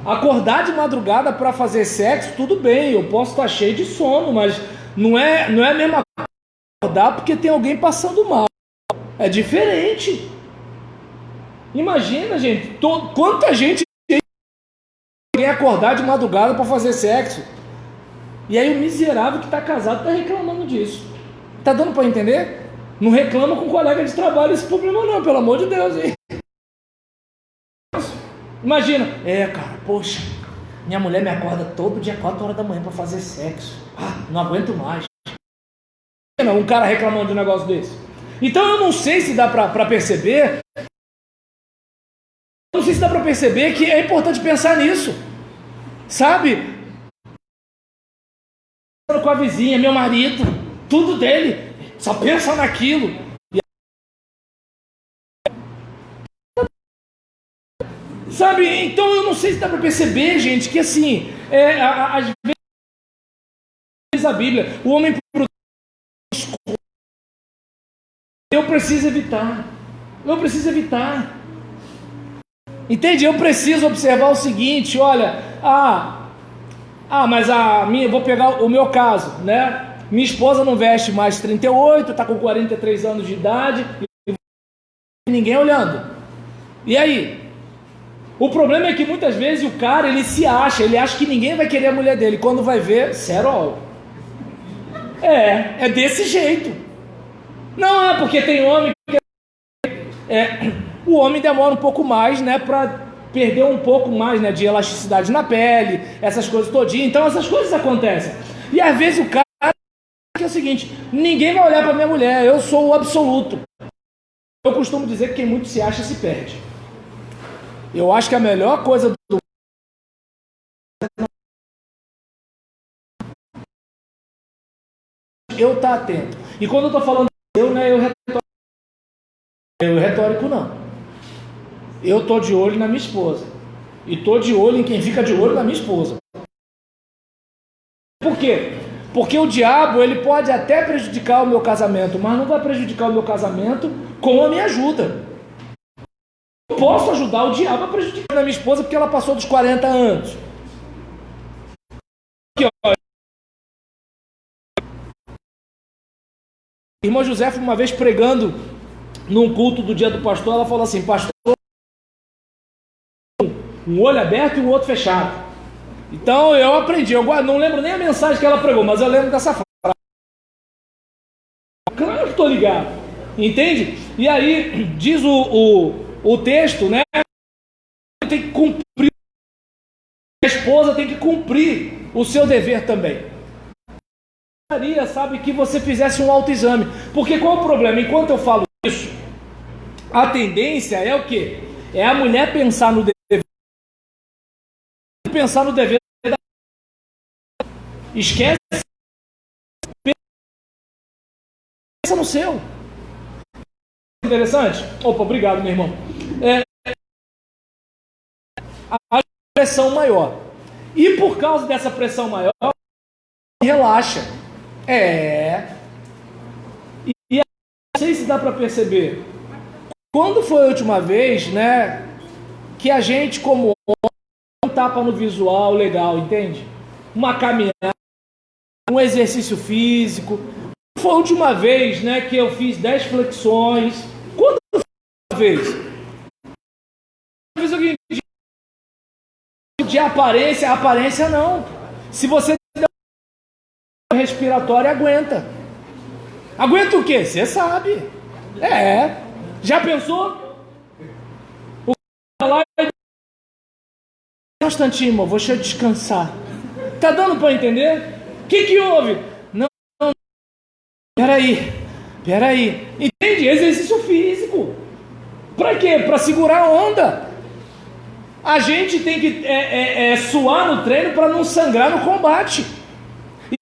Acordar de madrugada para fazer sexo, tudo bem, eu posso estar cheio de sono, mas não é a mesma coisa acordar porque tem alguém passando mal. É diferente. Imagina, gente, quanta gente quer acordar de madrugada para fazer sexo. E aí o miserável que está casado está reclamando disso. Está dando para entender? Não reclama com um colega de trabalho esse problema não, pelo amor de Deus, hein? Imagina, cara, poxa, minha mulher me acorda todo dia 4 horas da manhã para fazer sexo. Não aguento mais. Um cara reclamando de um negócio desse. Então eu não sei se dá para perceber. Não sei se dá para perceber que é importante pensar nisso. Sabe? Com a vizinha, meu marido, tudo dele, só pensa naquilo. Sabe, então eu não sei se dá para perceber, gente, que assim, às vezes a Bíblia, o homem eu preciso evitar. Entende? Eu preciso observar o seguinte, olha, mas vou pegar o meu caso, né? Minha esposa não veste mais 38, está com 43 anos de idade, e ninguém olhando. E aí? O problema é que muitas vezes o cara, ele acha que ninguém vai querer a mulher dele. Quando vai ver, cerol. É desse jeito. Não é porque tem homem que... o homem demora um pouco mais, né, para perder um pouco mais, né, de elasticidade na pele, essas coisas todinhas. Então essas coisas acontecem. E às vezes o cara é o seguinte: ninguém vai olhar para minha mulher, eu sou o absoluto. Eu costumo dizer que quem muito se acha se perde. Eu acho que a melhor coisa do eu estar atento. E quando eu estou falando eu, não é eu retórico não. Eu estou de olho na minha esposa. E estou de olho em quem fica de olho na minha esposa. Por quê? Porque o diabo, ele pode até prejudicar o meu casamento, mas não vai prejudicar o meu casamento com a minha ajuda. Eu posso ajudar o diabo a prejudicar a minha esposa porque ela passou dos 40 anos. Aqui, ó. Irmã Josefa, uma vez pregando num culto do dia do pastor, ela falou assim: pastor, um olho aberto e um outro fechado. Então eu aprendi, eu não lembro nem a mensagem que ela pregou, mas eu lembro dessa frase. Claro que estou ligado, entende? E aí diz o texto, né? Tem que cumprir, a esposa tem que cumprir o seu dever também. Sabe, que você fizesse um autoexame. Porque qual é o problema? Enquanto eu falo isso, a tendência é o quê? É a mulher pensar no dever. Pensar no dever. Esquece. Pensa no seu. Interessante? Opa, obrigado, meu irmão. A pressão maior. E por causa dessa pressão maior, relaxa. E não sei se dá para perceber. Quando foi a última vez, né, que a gente, como homem, um tapa no visual legal, entende? Uma caminhada, um exercício físico. Foi a última vez, né, que eu fiz 10 flexões. Quando foi a última vez? De aparência não. Se você respiratória, aguenta o quê? Você sabe. Já pensou? O cara lá, um instantinho, irmão, deixa eu descansar. Tá dando para entender? O que houve? Não, peraí, entende? Exercício físico. Para quê? Para segurar a onda. A gente tem que suar no treino para não sangrar no combate.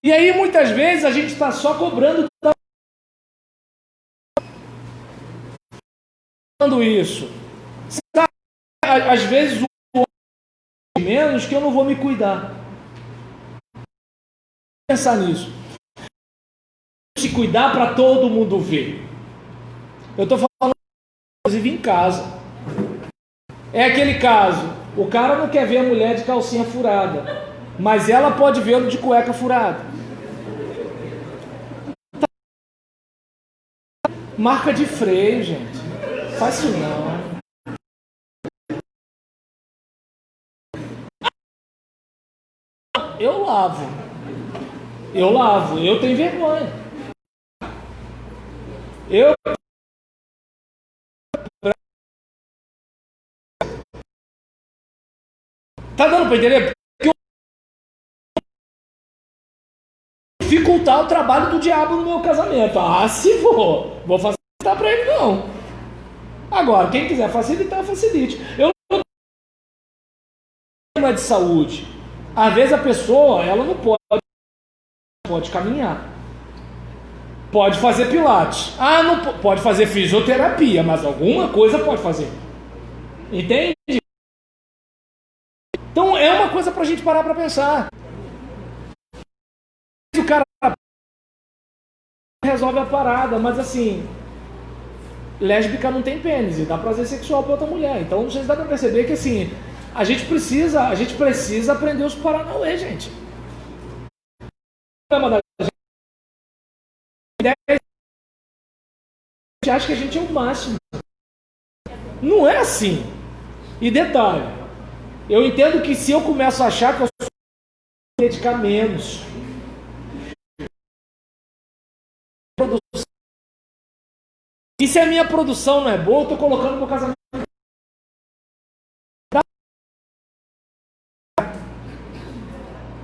E aí muitas vezes a gente está só cobrando isso. Às vezes o menos que eu não vou me cuidar. Pensar nisso. Se cuidar para todo mundo ver. Eu estou falando inclusive em casa. É aquele caso, o cara não quer ver a mulher de calcinha furada, mas ela pode vê-lo de cueca furada. Marca de freio, gente. Faz isso não. Eu lavo, eu tenho vergonha. Tá dando para entender? Dificultar o trabalho do diabo no meu casamento. Se vou facilitar para ele não. Agora, quem quiser facilitar, facilite. Eu não tenho de saúde. Às vezes a pessoa, ela não pode caminhar. Pode fazer pilates. Não pode fazer fisioterapia, mas alguma coisa pode fazer. Entende? Então é uma coisa pra gente parar pra pensar. O cara resolve a parada, mas assim, lésbica não tem pênis e dá prazer sexual pra outra mulher. Então vocês dá pra perceber que assim, a gente precisa aprender os paranauê, gente. A gente acha que a gente é o máximo. Não é assim. E detalhe, Eu entendo que se eu começo a achar que eu sou dedicar menos, e se a minha produção não é boa, eu estou colocando meu casamento.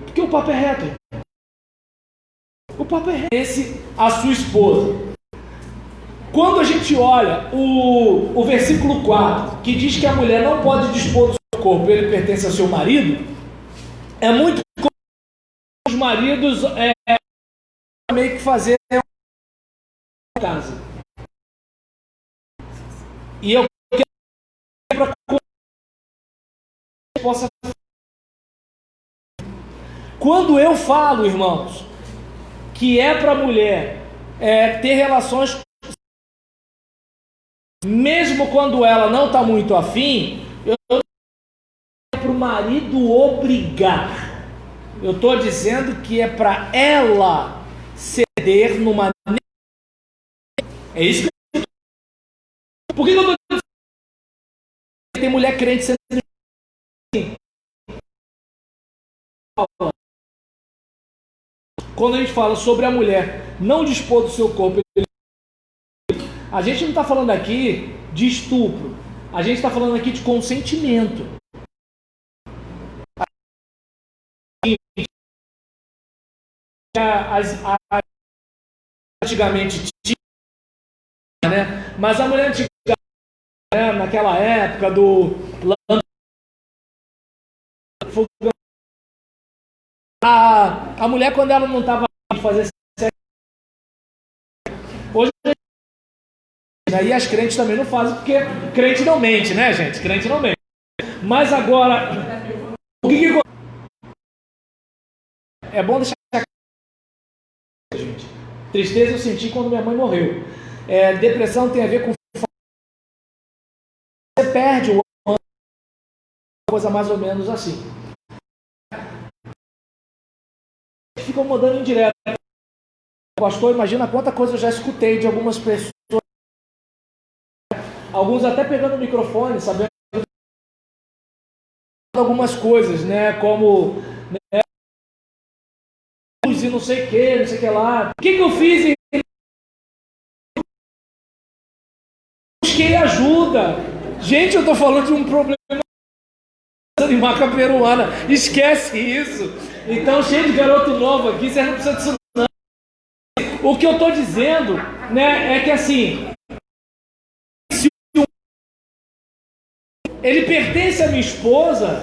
Porque o papo é reto. O papo é reto. Esse, a sua esposa. Quando a gente olha o versículo 4, que diz que a mulher não pode dispor do seu corpo, ele pertence ao seu marido, é muito comum os maridos meio que fazer casa. E eu quero para que possa. Quando eu falo, irmãos, que é para a mulher ter relações, mesmo quando ela não está muito afim, eu não é para o marido obrigar. Eu estou dizendo que é para ela ceder numa. É isso que eu estou. Por que eu estou dizendo? Tem mulher crente sendo assim. Quando a gente fala sobre a mulher não dispor do seu corpo, a gente não está falando aqui de estupro, a gente está falando aqui de consentimento. Antigamente tinha, né? Mas a mulher antiga, né? Naquela época do a mulher, quando ela não estava fazendo sexo, hoje aí as crentes também não fazem, porque crente não mente, né, gente? Crente não mente. Mas agora, o que é bom deixar, gente. Tristeza eu senti quando minha mãe morreu. Depressão tem a ver com você perde o ano, coisa mais ou menos assim. Ficam mudando em direto. Pastor, imagina quanta coisa eu já escutei de algumas pessoas. Alguns até pegando o microfone, sabendo algumas coisas, né? Como né, e não sei o que lá. O que eu fiz? Busquei ajuda. Gente, eu tô falando de um problema de marca peruana. Esquece isso. Então, cheio de garoto novo aqui, você não precisa disso não. O que eu tô dizendo, né, é que assim, se ele pertence à minha esposa,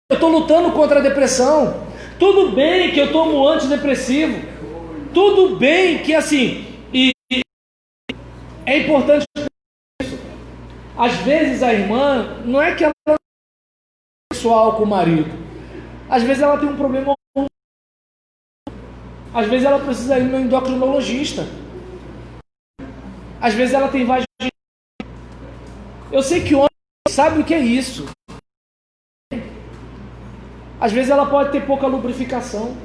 eu tô lutando contra a depressão. Tudo bem que eu tomo antidepressivo. Tudo bem que assim, e é importante. Às vezes a irmã, não é que ela é sexual com o marido. Às vezes ela tem um problema. Às vezes ela precisa ir no endocrinologista. Às vezes ela tem vagina. Eu sei que o homem sabe o que é isso. Às vezes ela pode ter pouca lubrificação.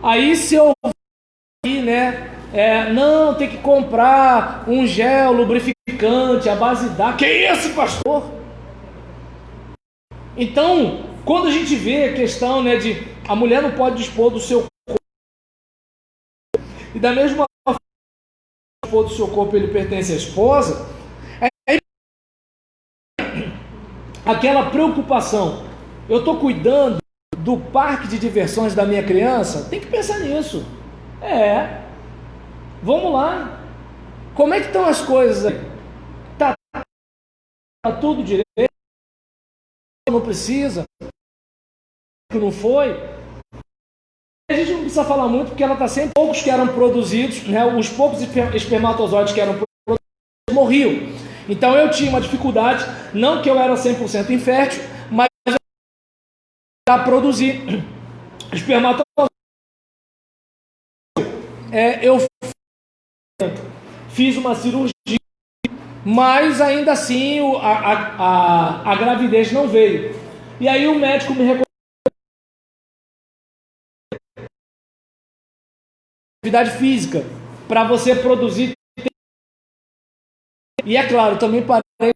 Aí se eu né, não, tem que comprar um gel lubrificante à base d'água. Que isso, pastor? Então, quando a gente vê a questão, né, de a mulher não pode dispor do seu corpo, e da mesma forma dispor do seu corpo ele pertence à esposa, aquela preocupação, eu estou cuidando do parque de diversões da minha criança, tem que pensar nisso. Vamos lá. Como é que estão as coisas aí? Tá tudo direito? Não precisa? Não foi? A gente não precisa falar muito, porque ela está sempre. Poucos que eram produzidos, né? Os poucos espermatozoides que eram produzidos morriam. Então eu tinha uma dificuldade, não que eu era 100% infértil, mas para produzir espermatozoides. Eu fiz uma cirurgia, mas ainda assim a gravidez não veio. E aí o médico me recomendou atividade física para você produzir. E é claro, também parei.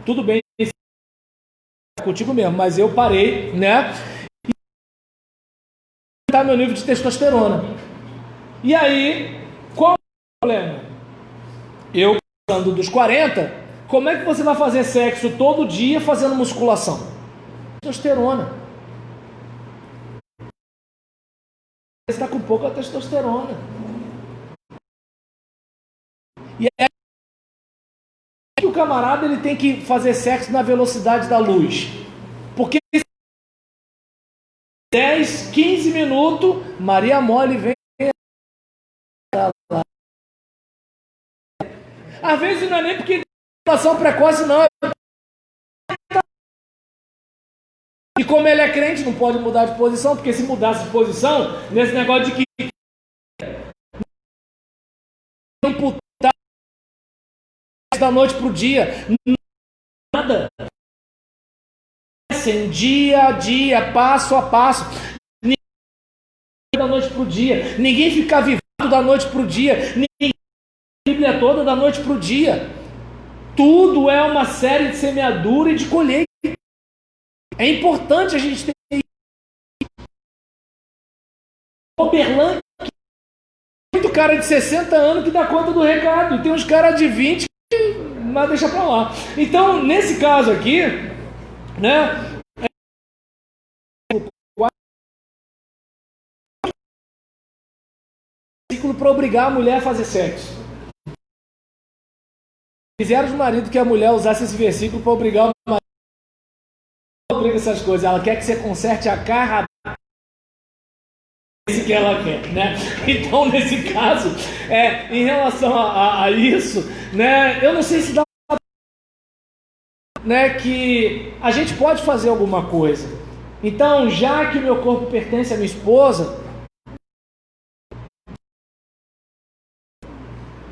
Tudo bem contigo mesmo, mas eu parei, né? E aumentar meu nível de testosterona. E aí, qual é o problema? Eu passando dos 40, como é que você vai fazer sexo todo dia fazendo musculação? Testosterona. Você está com pouca testosterona. E é que o camarada ele tem que fazer sexo na velocidade da luz. Porque 10, 15 minutos, Maria Mole vem. Às vezes não é nem porque ejaculação precoce, não. E como ele é crente, não pode mudar de posição, porque se mudasse de posição, nesse negócio de que não putar da noite pro dia, nada. Assim, dia a dia, passo a passo, da noite pro dia, ninguém fica avivado da noite pro dia, ninguém a Bíblia toda da noite pro dia. Tudo é uma série de semeadura e de colheita. É importante a gente ter Oberlândia, muito cara de 60 anos que dá conta do recado, e tem uns caras de 20 mas deixa pra lá. Então, nesse caso aqui, né, para obrigar a mulher a fazer sexo. Fizeram os maridos que a mulher usasse esse versículo para obrigar o marido. Não obriga essas coisas, ela quer que você conserte a carra que ela quer, né? Então, nesse caso, em relação a isso, né, eu não sei se dá, né, que a gente pode fazer alguma coisa. Então, já que o meu corpo pertence à minha esposa,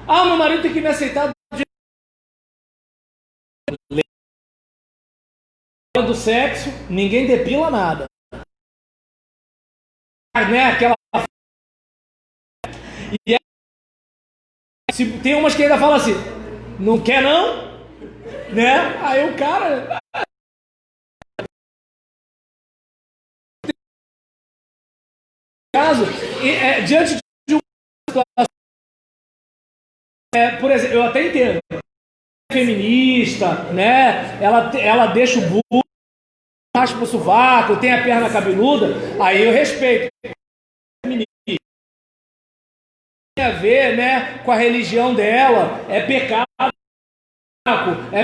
meu marido tem que me aceitar do sexo, ninguém depila nada. Né, aquela. E aí, se tem umas que ainda falam assim, não quer não? Né? Aí o cara. Caso, diante de uma situação. Por exemplo, eu até entendo. Feminista, né? Ela deixa o burro, raspa o sovaco, tem a perna cabeluda, aí eu respeito. Tem a ver, né, com a religião dela, é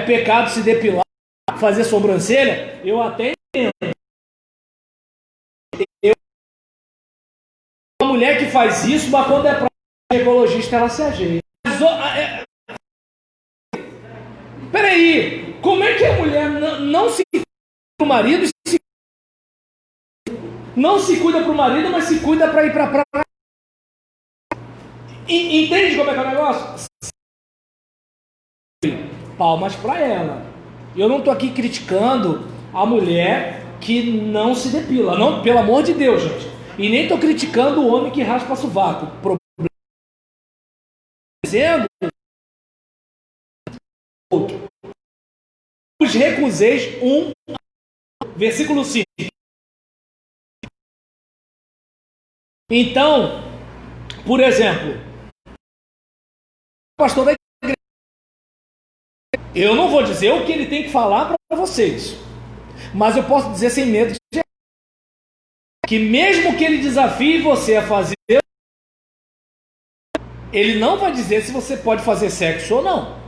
pecado se depilar, fazer sobrancelha, eu até entendo. Uma mulher que faz isso, mas quando é pra ecologista, ela se ajeita. Peraí, como é que a mulher não se cuida pro marido, não se cuida pro marido, mas se cuida para ir pra praia? Entende como é que é o negócio? Palmas para ela. Eu não estou aqui criticando a mulher que não se depila, não, pelo amor de Deus, gente. E nem estou criticando o homem que raspa sovaco. Dizendo os recuseis versículo 5. Então, por exemplo, pastor da igreja, eu não vou dizer o que ele tem que falar para vocês, mas eu posso dizer sem medo de que mesmo que ele desafie você a fazer, ele não vai dizer se você pode fazer sexo ou não.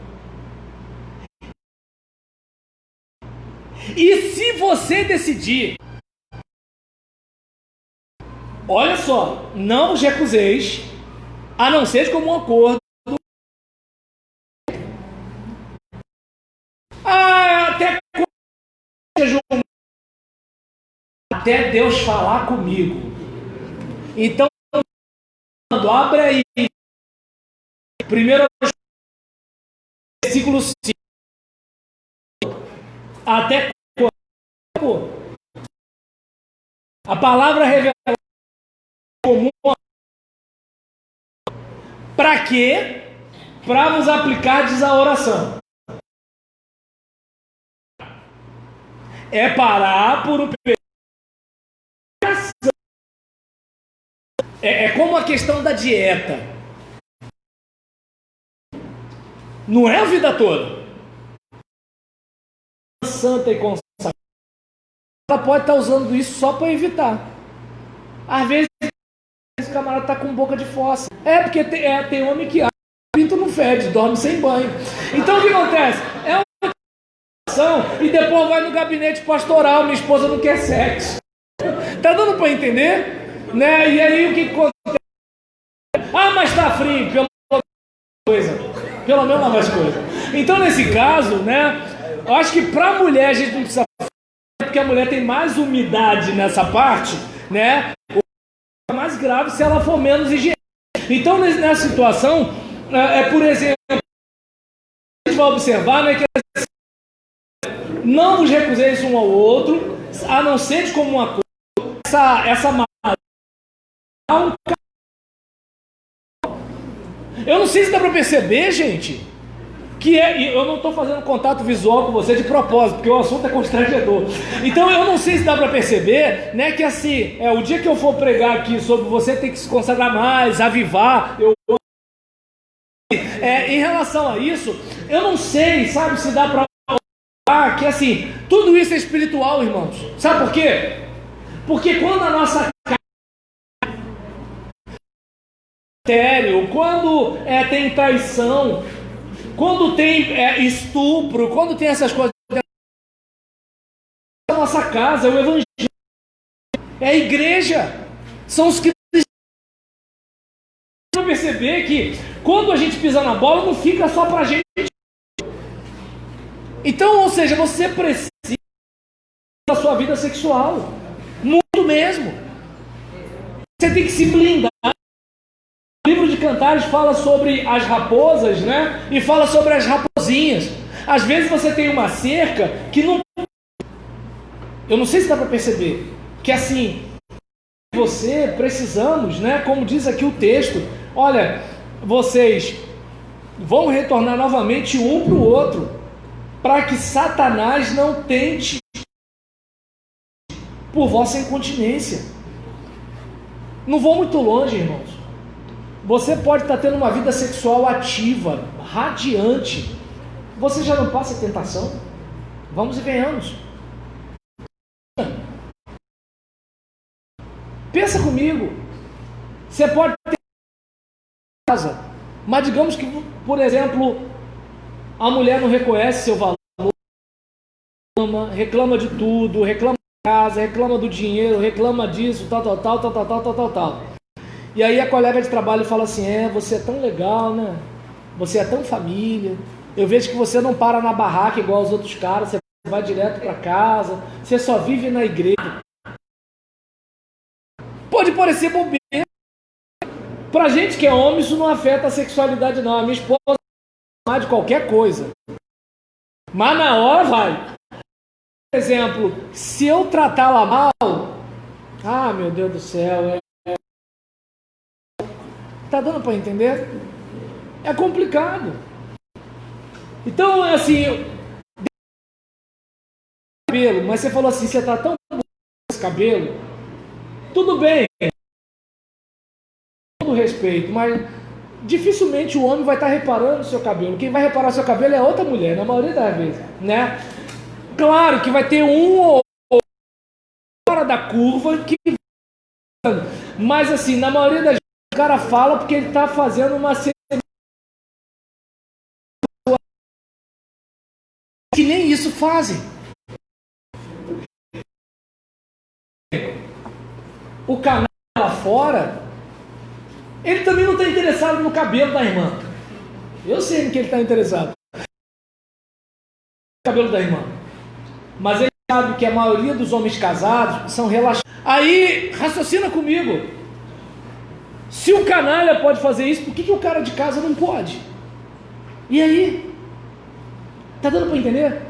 E se você decidir, olha só, não os recuseis, a não ser como um acordo. Até Deus falar comigo. Então, abre aí. Primeiro versículo 5. Até quando? A palavra revelada comum Para quê? Para vos aplicardes a oração. É parar por um período. É como a questão da dieta. Não é a vida toda. Santa e consagrada, ela pode estar usando isso só para evitar. Às vezes o camarada está com boca de fossa. Porque tem homem que pinto não fede, dorme sem banho. Então o que acontece? É uma situação e depois vai no gabinete pastoral, minha esposa não quer sexo. Tá dando para entender? Né? E aí o que acontece? Mas está frio, pelo menos mais coisa. Então nesse caso, né? Eu acho que para a mulher a gente não precisa, porque a mulher tem mais umidade nessa parte, né? É mais grave se ela for menos higiênica. Então nessa situação, por exemplo, a gente vai observar, né, que não vos recuseis um ao outro, a não ser como uma coisa, essa eu não sei se dá para perceber, gente, que eu não estou fazendo contato visual com você de propósito, porque o assunto é constrangedor. Então eu não sei se dá para perceber, né, que assim, o dia que eu for pregar aqui sobre você tem que se consagrar mais, avivar, em relação a isso, eu não sei, sabe, se dá para que assim, tudo isso é espiritual, irmãos. Sabe por quê? Porque quando a nossa quando tem traição, quando tem estupro, quando tem essas coisas, a nossa casa, o evangelho, é a igreja, são os que vão perceber que quando a gente pisa na bola, não fica só pra gente. Então, ou seja, você precisa da sua vida sexual, muito mesmo. Você tem que se blindar. O livro de Cantares fala sobre as raposas, né? E fala sobre as raposinhas. Às vezes você tem uma cerca que não... Eu não sei se dá para perceber. Que assim, você precisamos, né? Como diz aqui o texto. Olha, vocês vão retornar novamente um para o outro, para que Satanás não tente por vossa incontinência. Não vou muito longe, irmãos. Você pode estar tendo uma vida sexual ativa, radiante. Você já não passa tentação? Vamos e venhamos. Pensa comigo. Você pode ter casa, mas digamos que, por exemplo, a mulher não reconhece seu valor, reclama de tudo, reclama da casa, reclama do dinheiro, reclama disso, tal. E aí a colega de trabalho fala assim, você é tão legal, né? Você é tão família. Eu vejo que você não para na barraca igual os outros caras, você vai direto para casa, você só vive na igreja. Pode parecer bobeira. Pra gente que é homem, isso não afeta a sexualidade não. A minha esposa não de qualquer coisa. Mas na hora vai. Por exemplo, se eu tratá-la mal, meu Deus do céu, tá dando para entender? É complicado. Então, assim, cabelo, mas você falou assim, você tá tão bom com esse cabelo, tudo bem, com todo respeito, mas dificilmente o homem vai estar reparando o seu cabelo. Quem vai reparar o seu cabelo é outra mulher, na maioria das vezes, né? Claro que vai ter um ou outro fora da curva que, mas assim, na maioria das vezes o cara fala porque ele está fazendo uma que nem isso fazem. O canal lá fora, ele também não está interessado no cabelo da irmã. Eu sei que ele está interessado no cabelo da irmã, mas ele sabe que a maioria dos homens casados são relaxados. Aí, raciocina comigo. Se o canalha pode fazer isso, por que o cara de casa não pode? E aí? Tá dando para entender?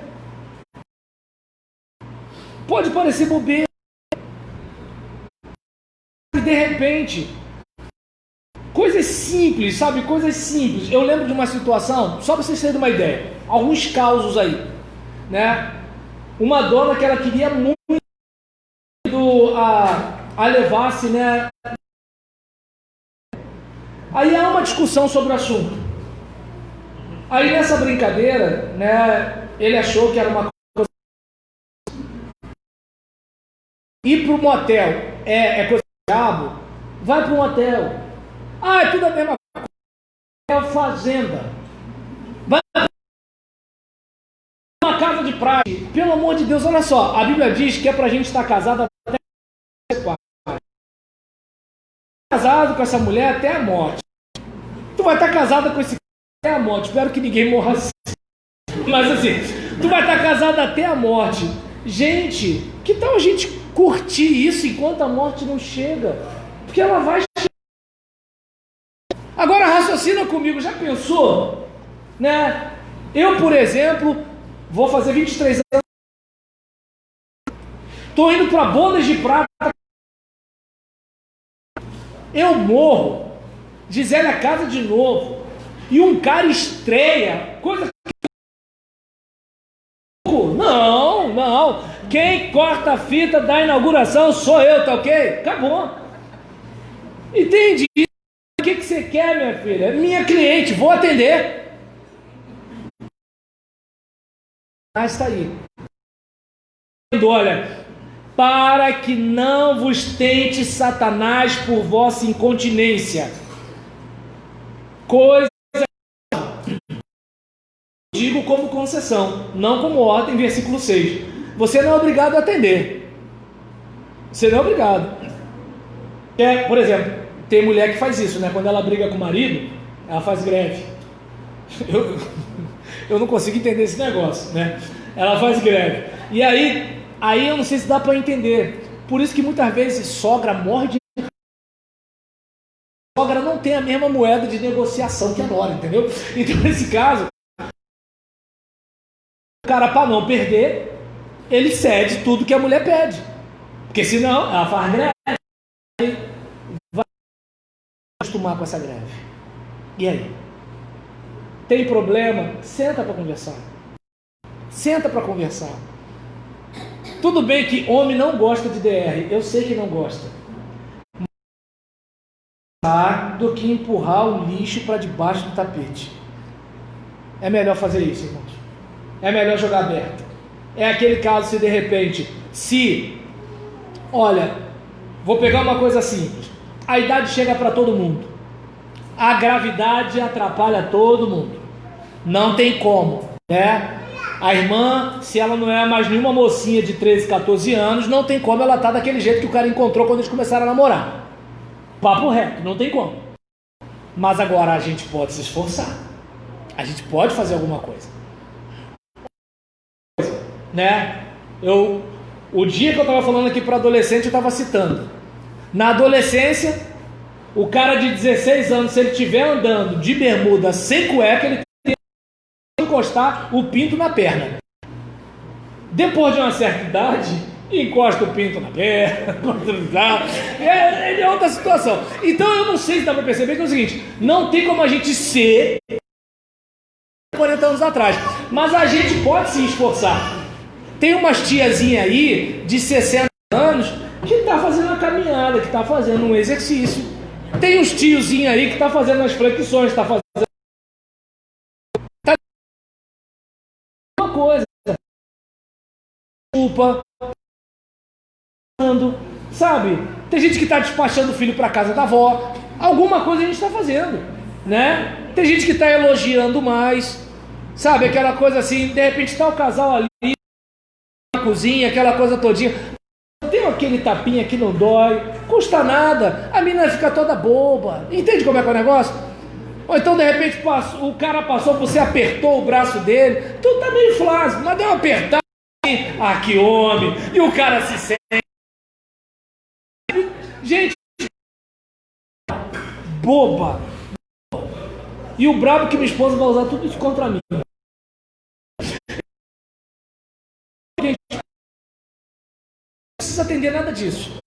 Pode parecer bobeira. E de repente, Coisas simples, sabe? Coisas simples. Eu lembro de uma situação, só para vocês terem uma ideia, alguns causos aí, né? Uma dona que ela queria muito a levar-se, né? Aí há uma discussão sobre o assunto. Aí nessa brincadeira, né? Ele achou que era uma coisa. Ir para o motel é coisa do diabo? Vai para um motel. Ah, é tudo a mesma coisa. É a fazenda. Vai para uma casa de praia. Pelo amor de Deus, olha só. A Bíblia diz que é para a gente estar casado até casado com essa mulher até a morte. Tu vai estar casada com esse cara até a morte. Espero que ninguém morra assim. Mas assim, tu vai estar casada até a morte. Gente, que tal a gente curtir isso enquanto a morte não chega? Porque ela vai chegar. Agora raciocina comigo, já pensou? Né? Eu, por exemplo, vou fazer 23 anos. Estou indo para bodas de prata. Eu morro. Gisele casa de novo. E um cara estreia. Coisa que... Não. Quem corta a fita da inauguração sou eu, tá ok? Acabou. Entende? O que você quer, minha filha? Minha cliente, vou atender. Ah, está aí. Olha, para que não vos tente Satanás por vossa incontinência. Coisa digo como concessão, não como ordem, versículo 6. Você não é obrigado a atender. Você não é obrigado. Por exemplo, tem mulher que faz isso, né? Quando ela briga com o marido, ela faz greve. Eu não consigo entender esse negócio, né? Ela faz greve. E aí eu não sei se dá para entender. Por isso que muitas vezes sogra morre de... Sogra não tem a mesma moeda de negociação que a nora, entendeu? Então, nesse caso, o cara, para não perder, ele cede tudo que a mulher pede. Porque senão, ela faz greve. Vai acostumar com essa greve. E aí? Tem problema? Senta para conversar. Senta para conversar. Tudo bem que homem não gosta de DR. Eu sei que não gosta. Do que empurrar o lixo para debaixo do tapete. É melhor fazer isso, irmãos. É melhor jogar aberto. É aquele caso se de repente, olha, vou pegar uma coisa simples. A idade chega para todo mundo. A gravidade atrapalha todo mundo. Não tem como, né? A irmã, se ela não é mais nenhuma mocinha de 13, 14 anos, não tem como ela estar daquele jeito que o cara encontrou quando eles começaram a namorar. Papo reto, não tem como. Mas agora a gente pode se esforçar. A gente pode fazer alguma coisa. Né? O dia que eu estava falando aqui para adolescente, eu estava citando. Na adolescência, o cara de 16 anos, se ele estiver andando de bermuda sem cueca, ele tem que encostar o pinto na perna. Depois de uma certa idade, encosta o pinto na perna, é outra situação. Então eu não sei se dá para perceber que é o seguinte: não tem como a gente ser 40 anos atrás, mas a gente pode se esforçar. Tem umas tiazinhas aí de 60 anos que está fazendo uma caminhada, que está fazendo um exercício. Tem uns tiozinhos aí que está fazendo as flexões, está fazendo uma coisa. Desculpa. Sabe? Tem gente que está despachando o filho para casa da avó. Alguma coisa a gente está fazendo, né? Tem gente que está elogiando mais. Sabe? Aquela coisa assim, de repente está o casal ali na cozinha, aquela coisa todinha. Tem aquele tapinha que não dói, custa nada, a menina fica toda boba. Entende como é que é o negócio? Ou então de repente o cara passou, você apertou o braço dele, tu tá meio flácido, mas deu uma apertada. Ah, que homem! E o cara se sente. Gente, boba. E o brabo que minha esposa vai usar tudo isso contra mim. Não precisa atender nada disso.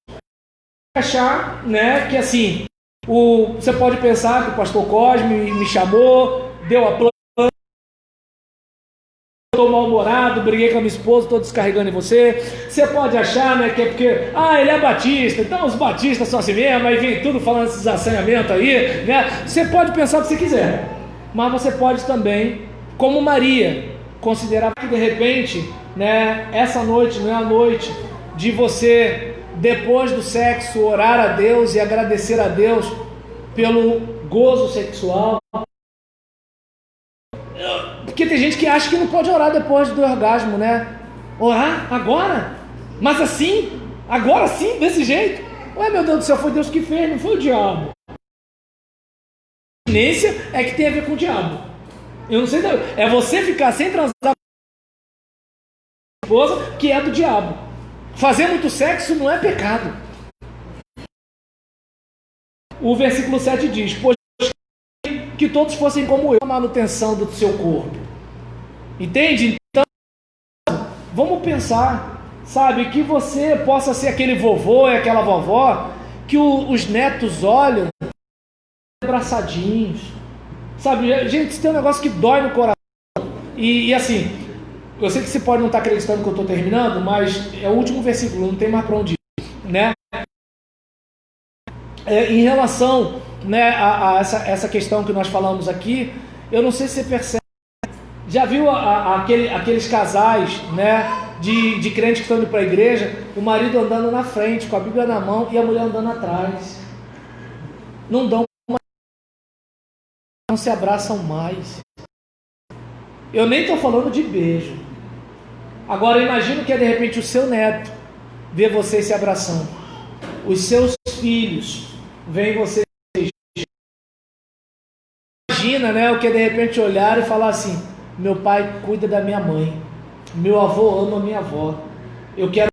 Achar, né, que assim, Você pode pensar que o pastor Cosme me chamou, deu a planta, estou mal-humorado, briguei com a minha esposa, estou descarregando em você. Você pode achar, né, que é porque, ele é batista, então os batistas são assim mesmo, aí vem tudo falando esses assanhamentos aí, né? Você pode pensar o que você quiser, mas você pode também, como Maria, considerar que de repente, né, essa noite não é a noite de você, depois do sexo, orar a Deus e agradecer a Deus pelo gozo sexual. Porque tem gente que acha que não pode orar depois do orgasmo, né? Orar agora? Mas assim? Agora sim? Desse jeito? Ué, meu Deus do céu, foi Deus que fez, não foi o diabo. A tendência é que tem a ver com o diabo. Eu não sei, é você ficar sem transar com a esposa, que é do diabo. Fazer muito sexo não é pecado. O versículo 7 diz: pois que todos fossem como eu, a manutenção do seu corpo. Entende? Então, vamos pensar, sabe, que você possa ser aquele vovô e aquela vovó que os netos olham abraçadinhos. Sabe, gente, isso tem um negócio que dói no coração. E assim, eu sei que você pode não estar acreditando que eu estou terminando, mas é o último versículo, não tem mais para onde ir, né? Em relação, né, a essa questão que nós falamos aqui, eu não sei se você percebe, já viu aqueles casais, né, de crentes que estão indo para a igreja, o marido andando na frente com a Bíblia na mão e a mulher andando atrás, não se abraçam mais. Eu nem estou falando de beijo. Agora imagina que é de repente o seu neto vê vocês se abraçando, os seus filhos veem vocês. Imagina, né, o que é de repente olhar e falar assim: meu pai cuida da minha mãe, meu avô ama a minha avó, eu quero